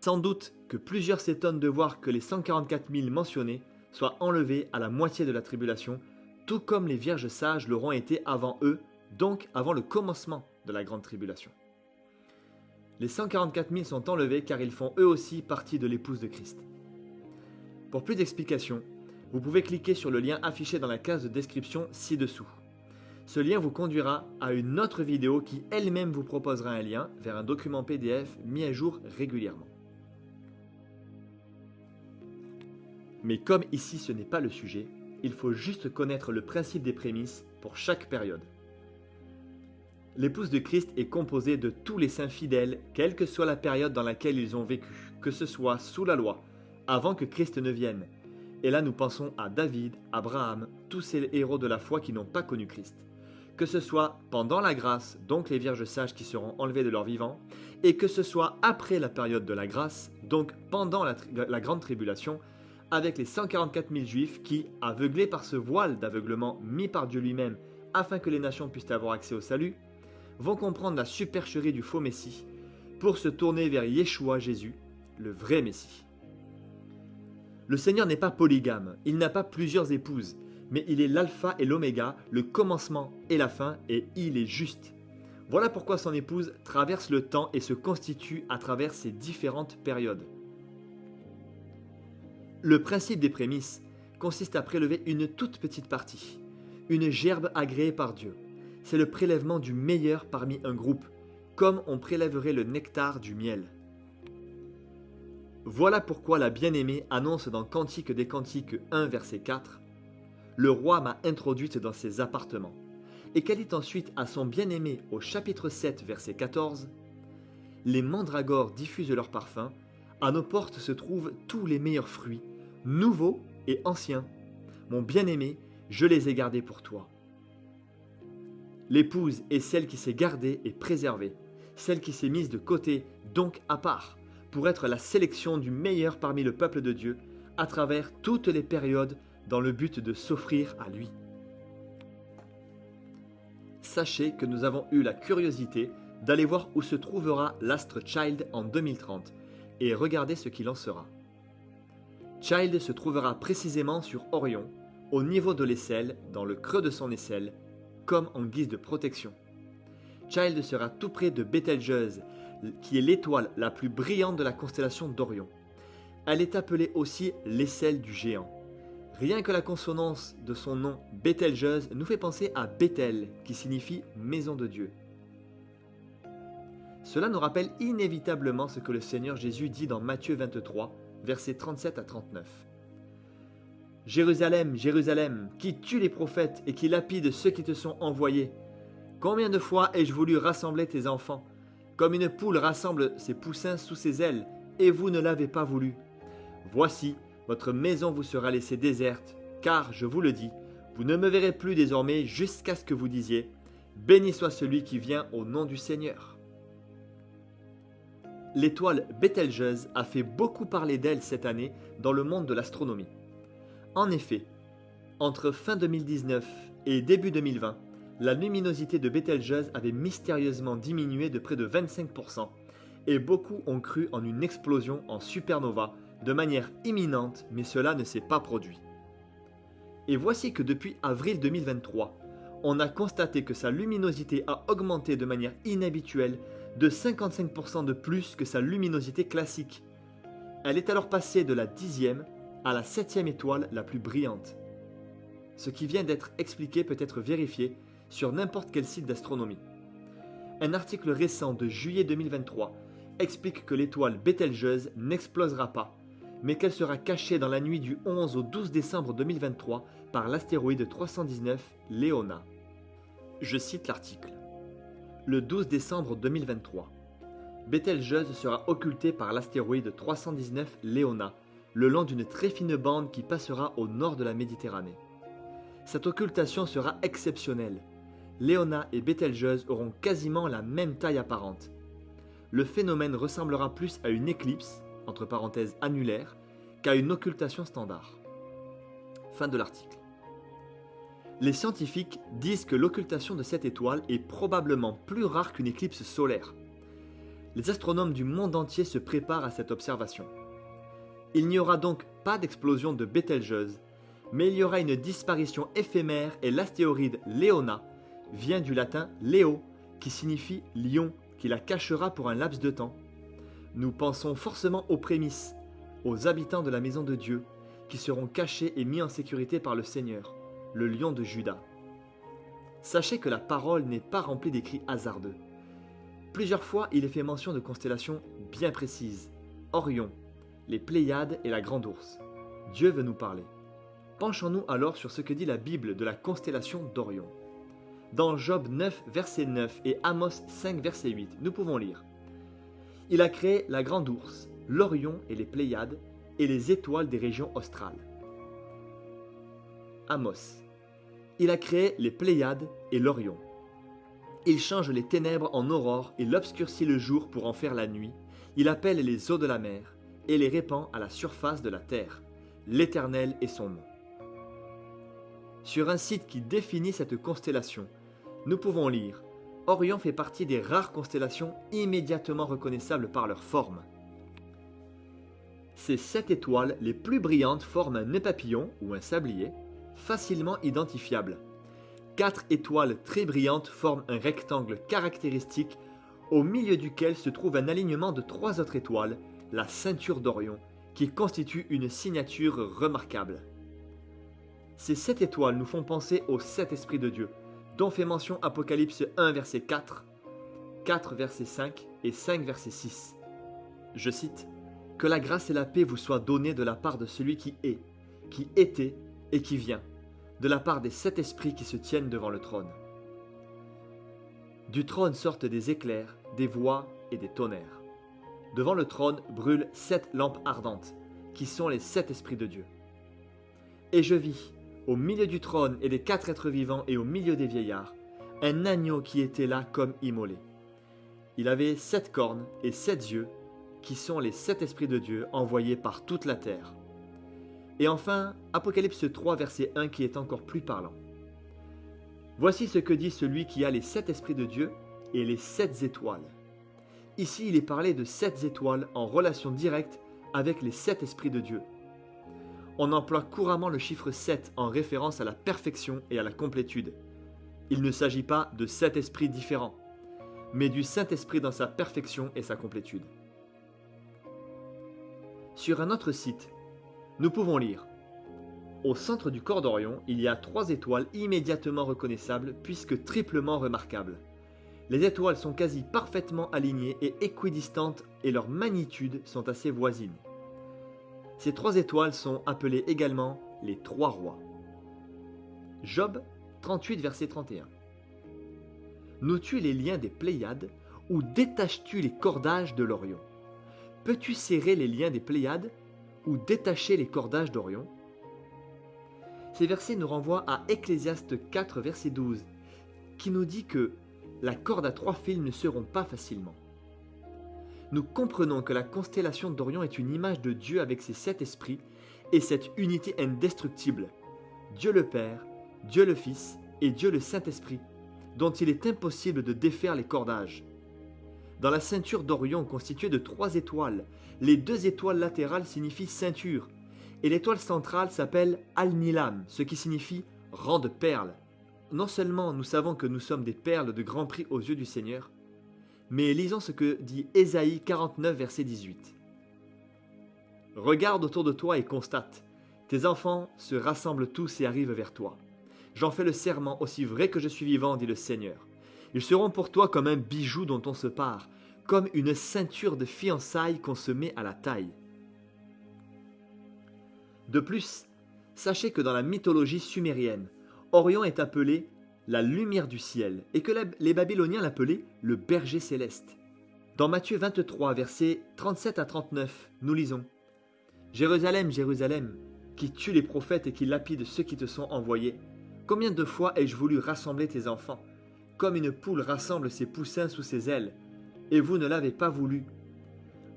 Sans doute que plusieurs s'étonnent de voir que les 144 000 mentionnés soient enlevés à la moitié de la tribulation, tout comme les vierges sages l'auront été avant eux, donc avant le commencement de la grande tribulation. Les 144 000 sont enlevés car ils font eux aussi partie de l'épouse de Christ. Pour plus d'explications, vous pouvez cliquer sur le lien affiché dans la case de description ci-dessous. Ce lien vous conduira à une autre vidéo qui elle-même vous proposera un lien vers un document PDF mis à jour régulièrement. Mais comme ici ce n'est pas le sujet, il faut juste connaître le principe des prémices pour chaque période. L'épouse de Christ est composée de tous les saints fidèles, quelle que soit la période dans laquelle ils ont vécu, que ce soit sous la loi, avant que Christ ne vienne. Et là nous pensons à David, Abraham, tous ces héros de la foi qui n'ont pas connu Christ. que ce soit pendant la grâce, donc les vierges sages qui seront enlevées de leur vivant, et que ce soit après la période de la grâce, donc pendant la grande tribulation, avec les 144 000 juifs qui, aveuglés par ce voile d'aveuglement mis par Dieu lui-même afin que les nations puissent avoir accès au salut, vont comprendre la supercherie du faux Messie pour se tourner vers Yeshua Jésus, le vrai Messie. Le Seigneur n'est pas polygame, il n'a pas plusieurs épouses, mais il est l'alpha et l'oméga, le commencement et la fin, et il est juste. Voilà pourquoi son épouse traverse le temps et se constitue à travers ces différentes périodes. Le principe des prémices consiste à prélever une toute petite partie, une gerbe agréée par Dieu. C'est le prélèvement du meilleur parmi un groupe, comme on prélèverait le nectar du miel. Voilà pourquoi la bien-aimée annonce dans Cantique des Cantiques 1 verset 4 « Le roi m'a introduite dans ses appartements » et qu'elle dit ensuite à son bien-aimé au chapitre 7 verset 14 « Les mandragores diffusent leur parfum, à nos portes se trouvent tous les meilleurs fruits, nouveaux et anciens. Mon bien-aimé, je les ai gardés pour toi. » L'épouse est celle qui s'est gardée et préservée, celle qui s'est mise de côté, donc à part, pour être la sélection du meilleur parmi le peuple de Dieu, à travers toutes les périodes, dans le but de s'offrir à lui. Sachez que nous avons eu la curiosité d'aller voir où se trouvera l'astre Child en 2030, et regardez ce qu'il en sera. Child se trouvera précisément sur Orion, au niveau de l'aisselle, dans le creux de son aisselle, comme en guise de protection. Child sera tout près de Bételgeuse, qui est l'étoile la plus brillante de la constellation d'Orion. Elle est appelée aussi l'aisselle du géant. Rien que la consonance de son nom, Bételgeuse, nous fait penser à Béthel, qui signifie maison de Dieu. Cela nous rappelle inévitablement ce que le Seigneur Jésus dit dans Matthieu 23, versets 37 à 39. « Jérusalem, Jérusalem, qui tue les prophètes et qui lapide ceux qui te sont envoyés. Combien de fois ai-je voulu rassembler tes enfants, comme une poule rassemble ses poussins sous ses ailes, et vous ne l'avez pas voulu. Voici, votre maison vous sera laissée déserte, car, je vous le dis, vous ne me verrez plus désormais jusqu'à ce que vous disiez « Béni soit celui qui vient au nom du Seigneur ». L'étoile Bételgeuse a fait beaucoup parler d'elle cette année dans le monde de l'astronomie. En effet, entre fin 2019 et début 2020, la luminosité de Bételgeuse avait mystérieusement diminué de près de 25%, et beaucoup ont cru en une explosion en supernova de manière imminente, mais cela ne s'est pas produit. Et voici que depuis avril 2023, on a constaté que sa luminosité a augmenté de manière inhabituelle de 55% de plus que sa luminosité classique. Elle est alors passée de la 10e à la 7e étoile la plus brillante. Ce qui vient d'être expliqué peut être vérifié sur n'importe quel site d'astronomie. Un article récent de juillet 2023 explique que l'étoile Bételgeuse n'explosera pas, mais qu'elle sera cachée dans la nuit du 11 au 12 décembre 2023 par l'astéroïde 319 Léona. Je cite l'article. Le 12 décembre 2023, Bételgeuse sera occultée par l'astéroïde 319 Léona, le long d'une très fine bande qui passera au nord de la Méditerranée. Cette occultation sera exceptionnelle. Léona et Bételgeuse auront quasiment la même taille apparente. Le phénomène ressemblera plus à une éclipse, entre parenthèses annulaire, qu'à une occultation standard. Fin de l'article. Les scientifiques disent que l'occultation de cette étoile est probablement plus rare qu'une éclipse solaire. Les astronomes du monde entier se préparent à cette observation. Il n'y aura donc pas d'explosion de Bételgeuse, mais il y aura une disparition éphémère et l'astéroïde Léona vient du latin Léo, qui signifie lion, qui la cachera pour un laps de temps. Nous pensons forcément aux prémices, aux habitants de la maison de Dieu, qui seront cachés et mis en sécurité par le Seigneur, le lion de Juda. Sachez que la parole n'est pas remplie d'écrits hasardeux. Plusieurs fois, il est fait mention de constellations bien précises. Orion, les Pléiades et la Grande Ourse. Dieu veut nous parler. Penchons-nous alors sur ce que dit la Bible de la constellation d'Orion. Dans Job 9, verset 9 et Amos 5, verset 8, nous pouvons lire « Il a créé la Grande Ourse, l'Orion et les Pléiades, et les étoiles des régions australes. » Amos. Il a créé les Pléiades et l'Orion. Il change les ténèbres en aurore et l'obscurcit le jour pour en faire la nuit. Il appelle les eaux de la mer et les répand à la surface de la terre. L'Éternel est son nom. Sur un site qui définit cette constellation, nous pouvons lire « Orion fait partie des rares constellations immédiatement reconnaissables par leur forme. » Ces 7 étoiles les plus brillantes forment un nœud papillon ou un sablier, facilement identifiable. 4 étoiles très brillantes forment un rectangle caractéristique au milieu duquel se trouve un alignement de 3 autres étoiles, la ceinture d'Orion, qui constitue une signature remarquable. Ces 7 étoiles nous font penser aux 7 esprits de Dieu, dont fait mention Apocalypse 1 verset 4, 4 verset 5 et 5 verset 6. Je cite « Que la grâce et la paix vous soient données de la part de celui qui est, qui était et qui vient, de la part des 7 esprits qui se tiennent devant le trône. » Du trône sortent des éclairs, des voix et des tonnerres. Devant le trône brûlent 7 lampes ardentes, qui sont les 7 esprits de Dieu. Et je vis, au milieu du trône et des 4 êtres vivants et au milieu des vieillards, un agneau qui était là comme immolé. Il avait 7 cornes et 7 yeux, qui sont les 7 esprits de Dieu envoyés par toute la terre. Et enfin, Apocalypse 3, verset 1 qui est encore plus parlant. Voici ce que dit celui qui a les 7 esprits de Dieu et les 7 étoiles. Ici, il est parlé de 7 étoiles en relation directe avec les 7 esprits de Dieu. On emploie couramment le chiffre 7 en référence à la perfection et à la complétude. Il ne s'agit pas de 7 esprits différents, mais du Saint-Esprit dans sa perfection et sa complétude. Sur un autre site, nous pouvons lire « Au centre du corps d'Orion, il y a 3 étoiles immédiatement reconnaissables puisque triplement remarquables. Les étoiles sont quasi parfaitement alignées et équidistantes et leurs magnitudes sont assez voisines. Ces 3 étoiles sont appelées également les 3 rois. » Job 38, verset 31. « Noues-tu les liens des Pléiades ou détaches-tu les cordages de l'Orion ? Peux-tu serrer les liens des Pléiades ou détacher les cordages d'Orion ?» Ces versets nous renvoient à Ecclésiaste 4, verset 12, qui nous dit que la corde à 3 fils ne se rompt pas facilement. Nous comprenons que la constellation d'Orion est une image de Dieu avec ses 7 esprits et cette unité indestructible, Dieu le Père, Dieu le Fils et Dieu le Saint-Esprit, dont il est impossible de défaire les cordages. Dans la ceinture d'Orion constituée de 3 étoiles, les 2 étoiles latérales signifient ceinture, et l'étoile centrale s'appelle Al-Nilam, ce qui signifie rang de perles. Non seulement nous savons que nous sommes des perles de grand prix aux yeux du Seigneur, mais lisons ce que dit Ésaïe 49, verset 18. « Regarde autour de toi et constate, tes enfants se rassemblent tous et arrivent vers toi. J'en fais le serment aussi vrai que je suis vivant, dit le Seigneur. Ils seront pour toi comme un bijou dont on se pare, comme une ceinture de fiançailles qu'on se met à la taille. » De plus, sachez que dans la mythologie sumérienne, Orion est appelé la lumière du ciel et que les Babyloniens l'appelaient le berger céleste. Dans Matthieu 23, versets 37 à 39, nous lisons « Jérusalem, Jérusalem, qui tue les prophètes et qui lapide ceux qui te sont envoyés, combien de fois ai-je voulu rassembler tes enfants, comme une poule rassemble ses poussins sous ses ailes, et vous ne l'avez pas voulu.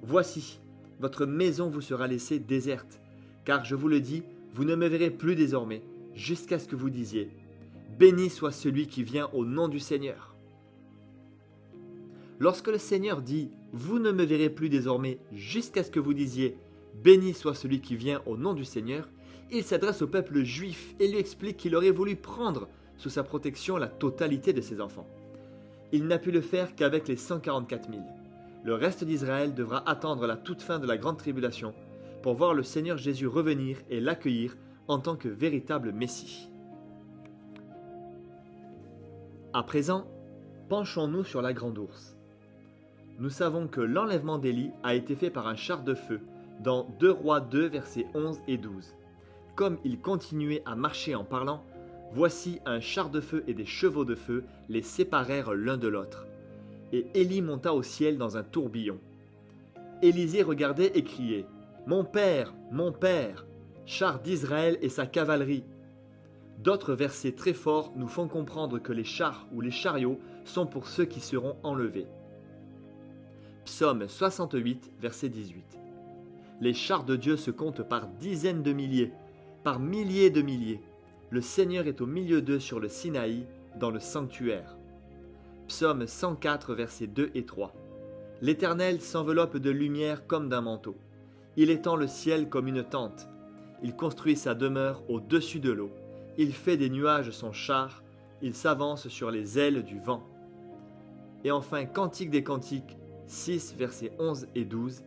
Voici, votre maison vous sera laissée déserte, car je vous le dis, vous ne me verrez plus désormais, jusqu'à ce que vous disiez, béni soit celui qui vient au nom du Seigneur. » Lorsque le Seigneur dit « Vous ne me verrez plus désormais, jusqu'à ce que vous disiez, béni soit celui qui vient au nom du Seigneur », il s'adresse au peuple juif et lui explique qu'il aurait voulu prendre sous sa protection la totalité de ses enfants. Il n'a pu le faire qu'avec les 144 000. Le reste d'Israël devra attendre la toute fin de la grande tribulation pour voir le Seigneur Jésus revenir et l'accueillir en tant que véritable Messie. À présent, penchons-nous sur la grande ourse. Nous savons que l'enlèvement d'Élie a été fait par un char de feu dans 2 Rois 2, versets 11 et 12. Comme il continuait à marcher en parlant, voici un char de feu et des chevaux de feu les séparèrent l'un de l'autre. Et Élie monta au ciel dans un tourbillon. Élisée regardait et criait « Mon père, char d'Israël et sa cavalerie !» D'autres versets très forts nous font comprendre que les chars ou les chariots sont pour ceux qui seront enlevés. Psaume 68, verset 18. Les chars de Dieu se comptent par dizaines de milliers, par milliers de milliers. Le Seigneur est au milieu d'eux sur le Sinaï, dans le sanctuaire. Psaume 104, versets 2 et 3. L'Éternel s'enveloppe de lumière comme d'un manteau. Il étend le ciel comme une tente. Il construit sa demeure au-dessus de l'eau. Il fait des nuages son char. Il s'avance sur les ailes du vent. Et enfin, Cantique des Cantiques 6, versets 11 et 12.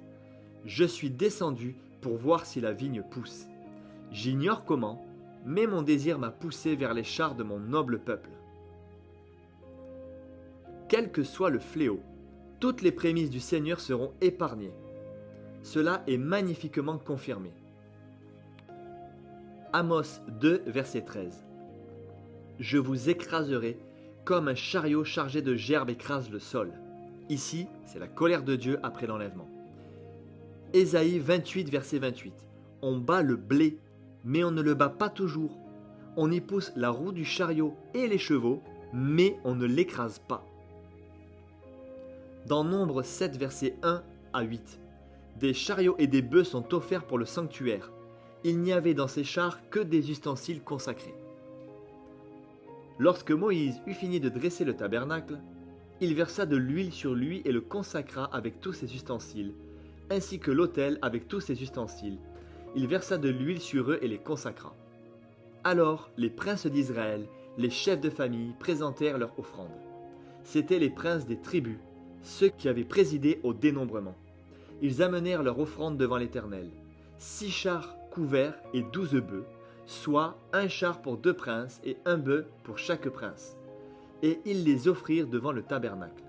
Je suis descendu pour voir si la vigne pousse. J'ignore comment, mais mon désir m'a poussé vers les chars de mon noble peuple. Quel que soit le fléau, toutes les prémices du Seigneur seront épargnées. Cela est magnifiquement confirmé. Amos 2, verset 13. Je vous écraserai comme un chariot chargé de gerbes écrase le sol. Ici, c'est la colère de Dieu après l'enlèvement. Ésaïe 28, verset 28. On bat le blé, mais on ne le bat pas toujours. On y pousse la roue du chariot et les chevaux, mais on ne l'écrase pas. Dans Nombre 7, versets 1 à 8, des chariots et des bœufs sont offerts pour le sanctuaire. Il n'y avait dans ces chars que des ustensiles consacrés. Lorsque Moïse eut fini de dresser le tabernacle, il versa de l'huile sur lui et le consacra avec tous ses ustensiles, ainsi que l'autel avec tous ses ustensiles. Il versa de l'huile sur eux et les consacra. Alors les princes d'Israël, les chefs de famille, présentèrent leur offrande. C'étaient les princes des tribus, ceux qui avaient présidé au dénombrement. Ils amenèrent leur offrande devant l'Éternel, 6 chars couverts et 12 bœufs, soit un char pour 2 princes et un bœuf pour chaque prince. Et ils les offrirent devant le tabernacle.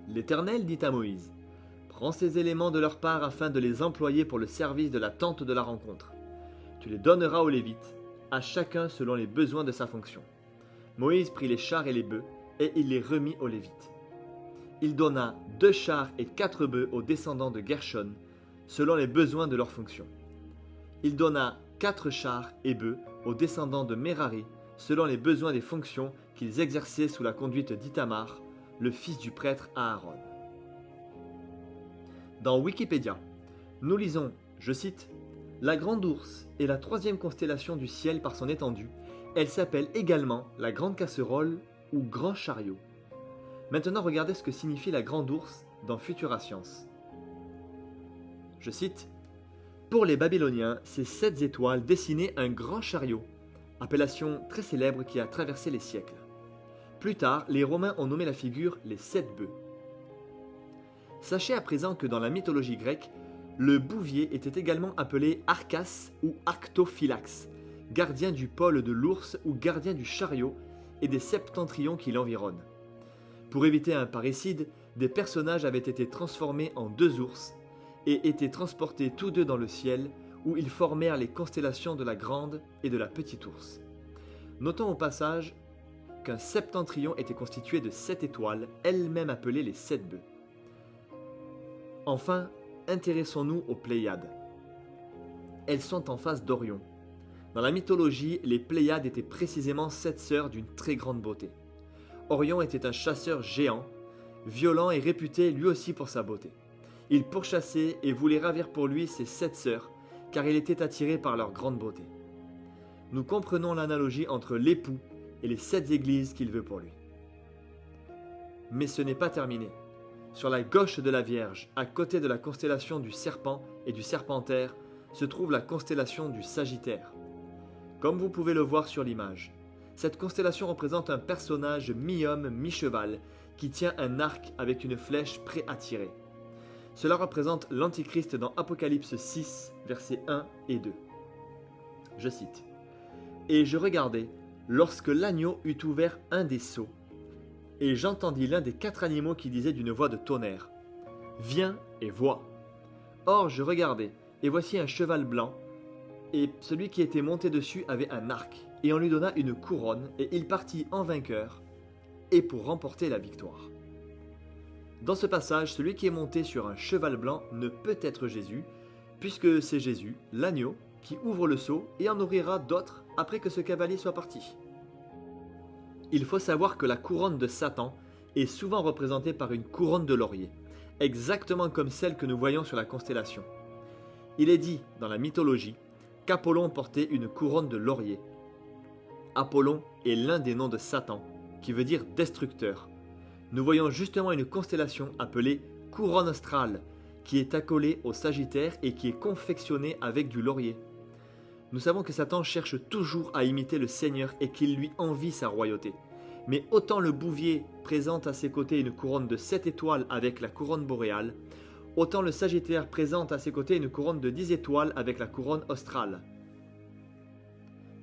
L'Éternel dit à Moïse, « Prends ces éléments de leur part afin de les employer pour le service de la tente de la rencontre. Tu les donneras aux Lévites, à chacun selon les besoins de sa fonction. » Moïse prit les chars et les bœufs, et il les remit aux Lévites. Il donna 2 chars et 4 bœufs aux descendants de Gershon, selon les besoins de leur fonction. Il donna 4 chars et bœufs aux descendants de Merari, selon les besoins des fonctions qu'ils exerçaient sous la conduite d'Ithamar, le fils du prêtre Aaron. Dans Wikipédia, nous lisons, je cite, « La Grande Ourse est la 3e constellation du ciel par son étendue. Elle s'appelle également la Grande Casserole ou Grand Chariot. » Maintenant, regardez ce que signifie la Grande Ourse dans Futura Science. Je cite, « Pour les Babyloniens, ces 7 étoiles dessinaient un grand chariot, appellation très célèbre qui a traversé les siècles. Plus tard, les Romains ont nommé la figure les 7 bœufs. Sachez à présent que dans la mythologie grecque, le bouvier était également appelé Arcas ou Arctophylax, gardien du pôle de l'ours ou gardien du chariot et des septentrions qui l'environnent. Pour éviter un parricide, des personnages avaient été transformés en 2 ours et étaient transportés tous deux dans le ciel où ils formèrent les constellations de la grande et de la petite ours. Notons au passage qu'un septentrion était constitué de 7 étoiles, elles-mêmes appelées les 7 bœufs. Enfin, intéressons-nous aux Pléiades. Elles sont en face d'Orion. Dans la mythologie, les Pléiades étaient précisément 7 sœurs d'une très grande beauté. Orion était un chasseur géant, violent et réputé lui aussi pour sa beauté. Il pourchassait et voulait ravir pour lui ses 7 sœurs, car il était attiré par leur grande beauté. Nous comprenons l'analogie entre l'époux et les 7 églises qu'il veut pour lui. Mais ce n'est pas terminé. Sur la gauche de la Vierge, à côté de la constellation du Serpent et du Serpentaire, se trouve la constellation du Sagittaire. Comme vous pouvez le voir sur l'image, cette constellation représente un personnage mi-homme, mi-cheval, qui tient un arc avec une flèche prêt à tirer. Cela représente l'Antichrist dans Apocalypse 6, versets 1 et 2. Je cite. « Et je regardai, lorsque l'agneau eut ouvert un des sceaux, et j'entendis l'un des 4 animaux qui disait d'une voix de tonnerre, « Viens et vois. » Or je regardai, et voici un cheval blanc, et celui qui était monté dessus avait un arc, et on lui donna une couronne, et il partit en vainqueur, et pour remporter la victoire. Dans ce passage, celui qui est monté sur un cheval blanc ne peut être Jésus, puisque c'est Jésus, l'agneau, qui ouvre le sceau et en ouvrira d'autres après que ce cavalier soit parti. Il faut savoir que la couronne de Satan est souvent représentée par une couronne de laurier, exactement comme celle que nous voyons sur la constellation. Il est dit dans la mythologie qu'Apollon portait une couronne de laurier. Apollon est l'un des noms de Satan, qui veut dire destructeur. Nous voyons justement une constellation appelée couronne australe, qui est accolée au Sagittaire et qui est confectionnée avec du laurier. Nous savons que Satan cherche toujours à imiter le Seigneur et qu'il lui envie sa royauté. Mais autant le Bouvier présente à ses côtés une couronne de 7 étoiles avec la couronne boréale, autant le Sagittaire présente à ses côtés une couronne de 10 étoiles avec la couronne australe.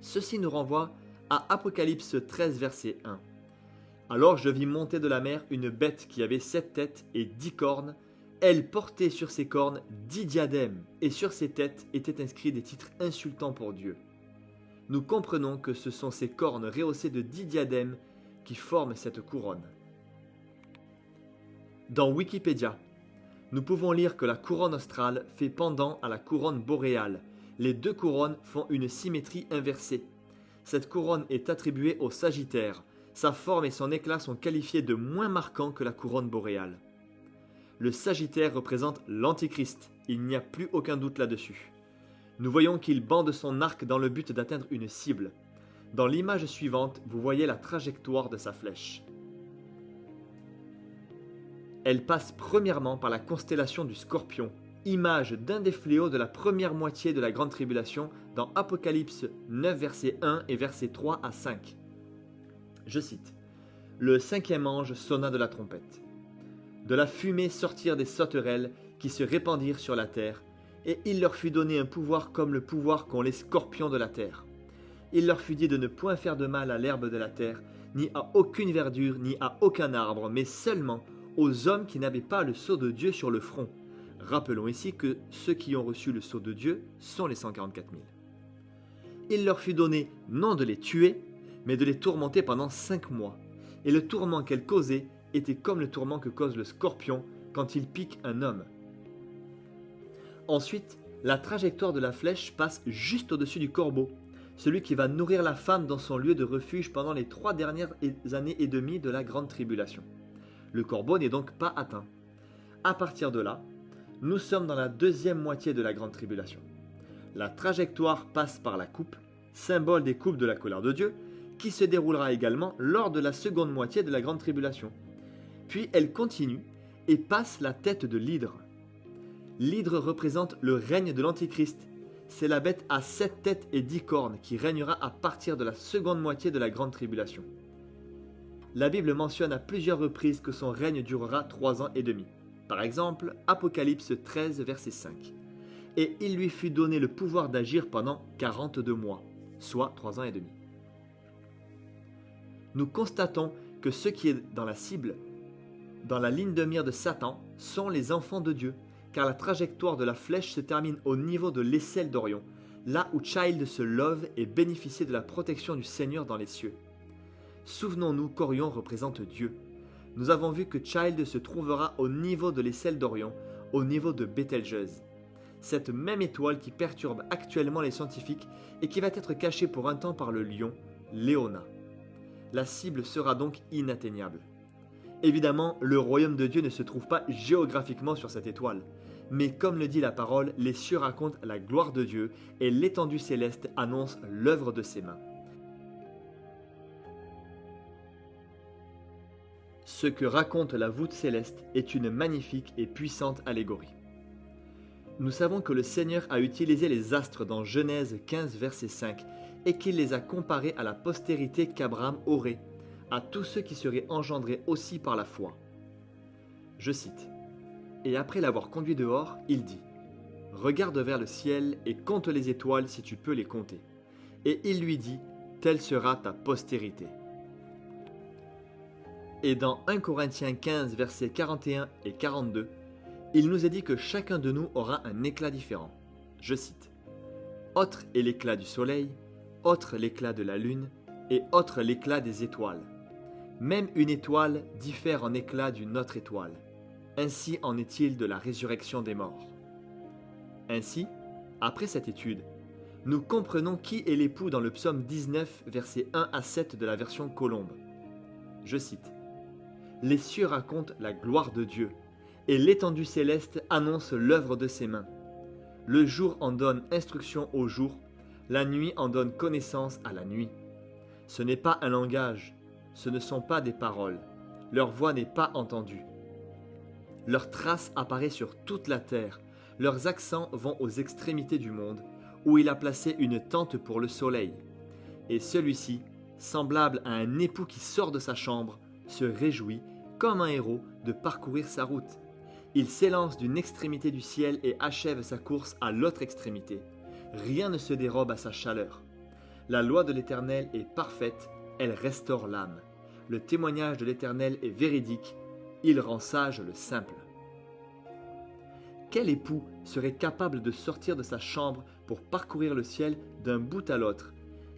Ceci nous renvoie à Apocalypse 13 verset 1. Alors je vis monter de la mer une bête qui avait 7 têtes et 10 cornes. Elle portait sur ses cornes 10 diadèmes, et sur ses têtes étaient inscrits des titres insultants pour Dieu. Nous comprenons que ce sont ces cornes rehaussées de 10 diadèmes qui forment cette couronne. Dans Wikipédia, nous pouvons lire que la couronne australe fait pendant à la couronne boréale. Les deux couronnes font une symétrie inversée. Cette couronne est attribuée au Sagittaire. Sa forme et son éclat sont qualifiés de moins marquants que la couronne boréale. Le Sagittaire représente l'Antichrist, il n'y a plus aucun doute là-dessus. Nous voyons qu'il bande son arc dans le but d'atteindre une cible. Dans l'image suivante, vous voyez la trajectoire de sa flèche. Elle passe premièrement par la constellation du Scorpion, image d'un des fléaux de la première moitié de la Grande Tribulation dans Apocalypse 9 versets 1 et versets 3 à 5. Je cite. « Le cinquième ange sonna de la trompette. De la fumée sortirent des sauterelles qui se répandirent sur la terre, et il leur fut donné un pouvoir comme le pouvoir qu'ont les scorpions de la terre. Il leur fut dit de ne point faire de mal à l'herbe de la terre, ni à aucune verdure, ni à aucun arbre, mais seulement aux hommes qui n'avaient pas le sceau de Dieu sur le front. » Rappelons ici que ceux qui ont reçu le sceau de Dieu sont les 144 000. Il leur fut donné non de les tuer, mais de les tourmenter pendant 5 mois. Et le tourment qu'elles causaient était comme le tourment que cause le scorpion quand il pique un homme. Ensuite, la trajectoire de la flèche passe juste au-dessus du corbeau, celui qui va nourrir la femme dans son lieu de refuge pendant les 3 dernières années et demie de la Grande Tribulation. Le corbeau n'est donc pas atteint. À partir de là, nous sommes dans la deuxième moitié de la Grande Tribulation. La trajectoire passe par la coupe, symbole des coupes de la colère de Dieu, qui se déroulera également lors de la seconde moitié de la Grande Tribulation. Puis elle continue et passe la tête de l'hydre. L'hydre représente le règne de l'Antichrist. C'est la bête à 7 têtes et 10 cornes qui régnera à partir de la seconde moitié de la Grande Tribulation. La Bible mentionne à plusieurs reprises que son règne durera 3 ans et demi. Par exemple, Apocalypse 13, verset 5. Et il lui fut donné le pouvoir d'agir pendant 42 mois, soit 3 ans et demi. Nous constatons que ce qui est dans la cible, dans la ligne de mire de Satan, sont les enfants de Dieu, car la trajectoire de la flèche se termine au niveau de l'aisselle d'Orion, là où Child se love et bénéficie de la protection du Seigneur dans les cieux. Souvenons-nous qu'Orion représente Dieu. Nous avons vu que Child se trouvera au niveau de l'aisselle d'Orion, au niveau de Bételgeuse. Cette même étoile qui perturbe actuellement les scientifiques et qui va être cachée pour un temps par le lion, Léona. La cible sera donc inatteignable. Évidemment, le royaume de Dieu ne se trouve pas géographiquement sur cette étoile. Mais comme le dit la parole, les cieux racontent la gloire de Dieu et l'étendue céleste annonce l'œuvre de ses mains. Ce que raconte la voûte céleste est une magnifique et puissante allégorie. Nous savons que le Seigneur a utilisé les astres dans Genèse 15 verset 5 et qu'il les a comparés à la postérité qu'Abraham aurait, à tous ceux qui seraient engendrés aussi par la foi. Je cite. Et après l'avoir conduit dehors, il dit : Regarde vers le ciel et compte les étoiles si tu peux les compter. Et il lui dit : Telle sera ta postérité. Et dans 1 Corinthiens 15 versets 41 et 42, il nous est dit que chacun de nous aura un éclat différent. Je cite. Autre est l'éclat du soleil, autre l'éclat de la lune, et autre l'éclat des étoiles. Même une étoile diffère en éclat d'une autre étoile. Ainsi en est-il de la résurrection des morts. Ainsi, après cette étude, nous comprenons qui est l'époux dans le psaume 19, versets 1 à 7 de la version Colombe. Je cite, « Les cieux racontent la gloire de Dieu, et l'étendue céleste annonce l'œuvre de ses mains. Le jour en donne instruction au jour, la nuit en donne connaissance à la nuit. Ce n'est pas un langage, ce ne sont pas des paroles, leur voix n'est pas entendue. Leur trace apparaît sur toute la terre, leurs accents vont aux extrémités du monde, où il a placé une tente pour le soleil. Et celui-ci, semblable à un époux qui sort de sa chambre, se réjouit, comme un héros, de parcourir sa route. Il s'élance d'une extrémité du ciel et achève sa course à l'autre extrémité. Rien ne se dérobe à sa chaleur. La loi de l'Éternel est parfaite, elle restaure l'âme. Le témoignage de l'Éternel est véridique, il rend sage le simple. Quel époux serait capable de sortir de sa chambre pour parcourir le ciel d'un bout à l'autre?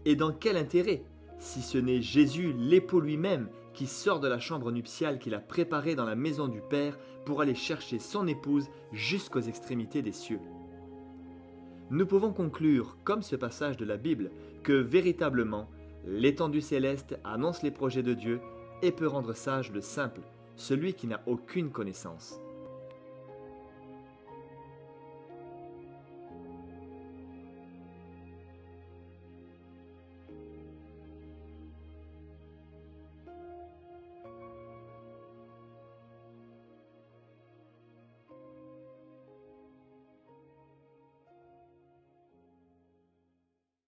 Et dans quel intérêt, si ce n'est Jésus, l'époux lui-même, qui sort de la chambre nuptiale qu'il a préparée dans la maison du Père pour aller chercher son épouse jusqu'aux extrémités des cieux? Nous pouvons conclure, comme ce passage de la Bible, que véritablement, l'étendue céleste annonce les projets de Dieu et peut rendre sage le simple, celui qui n'a aucune connaissance.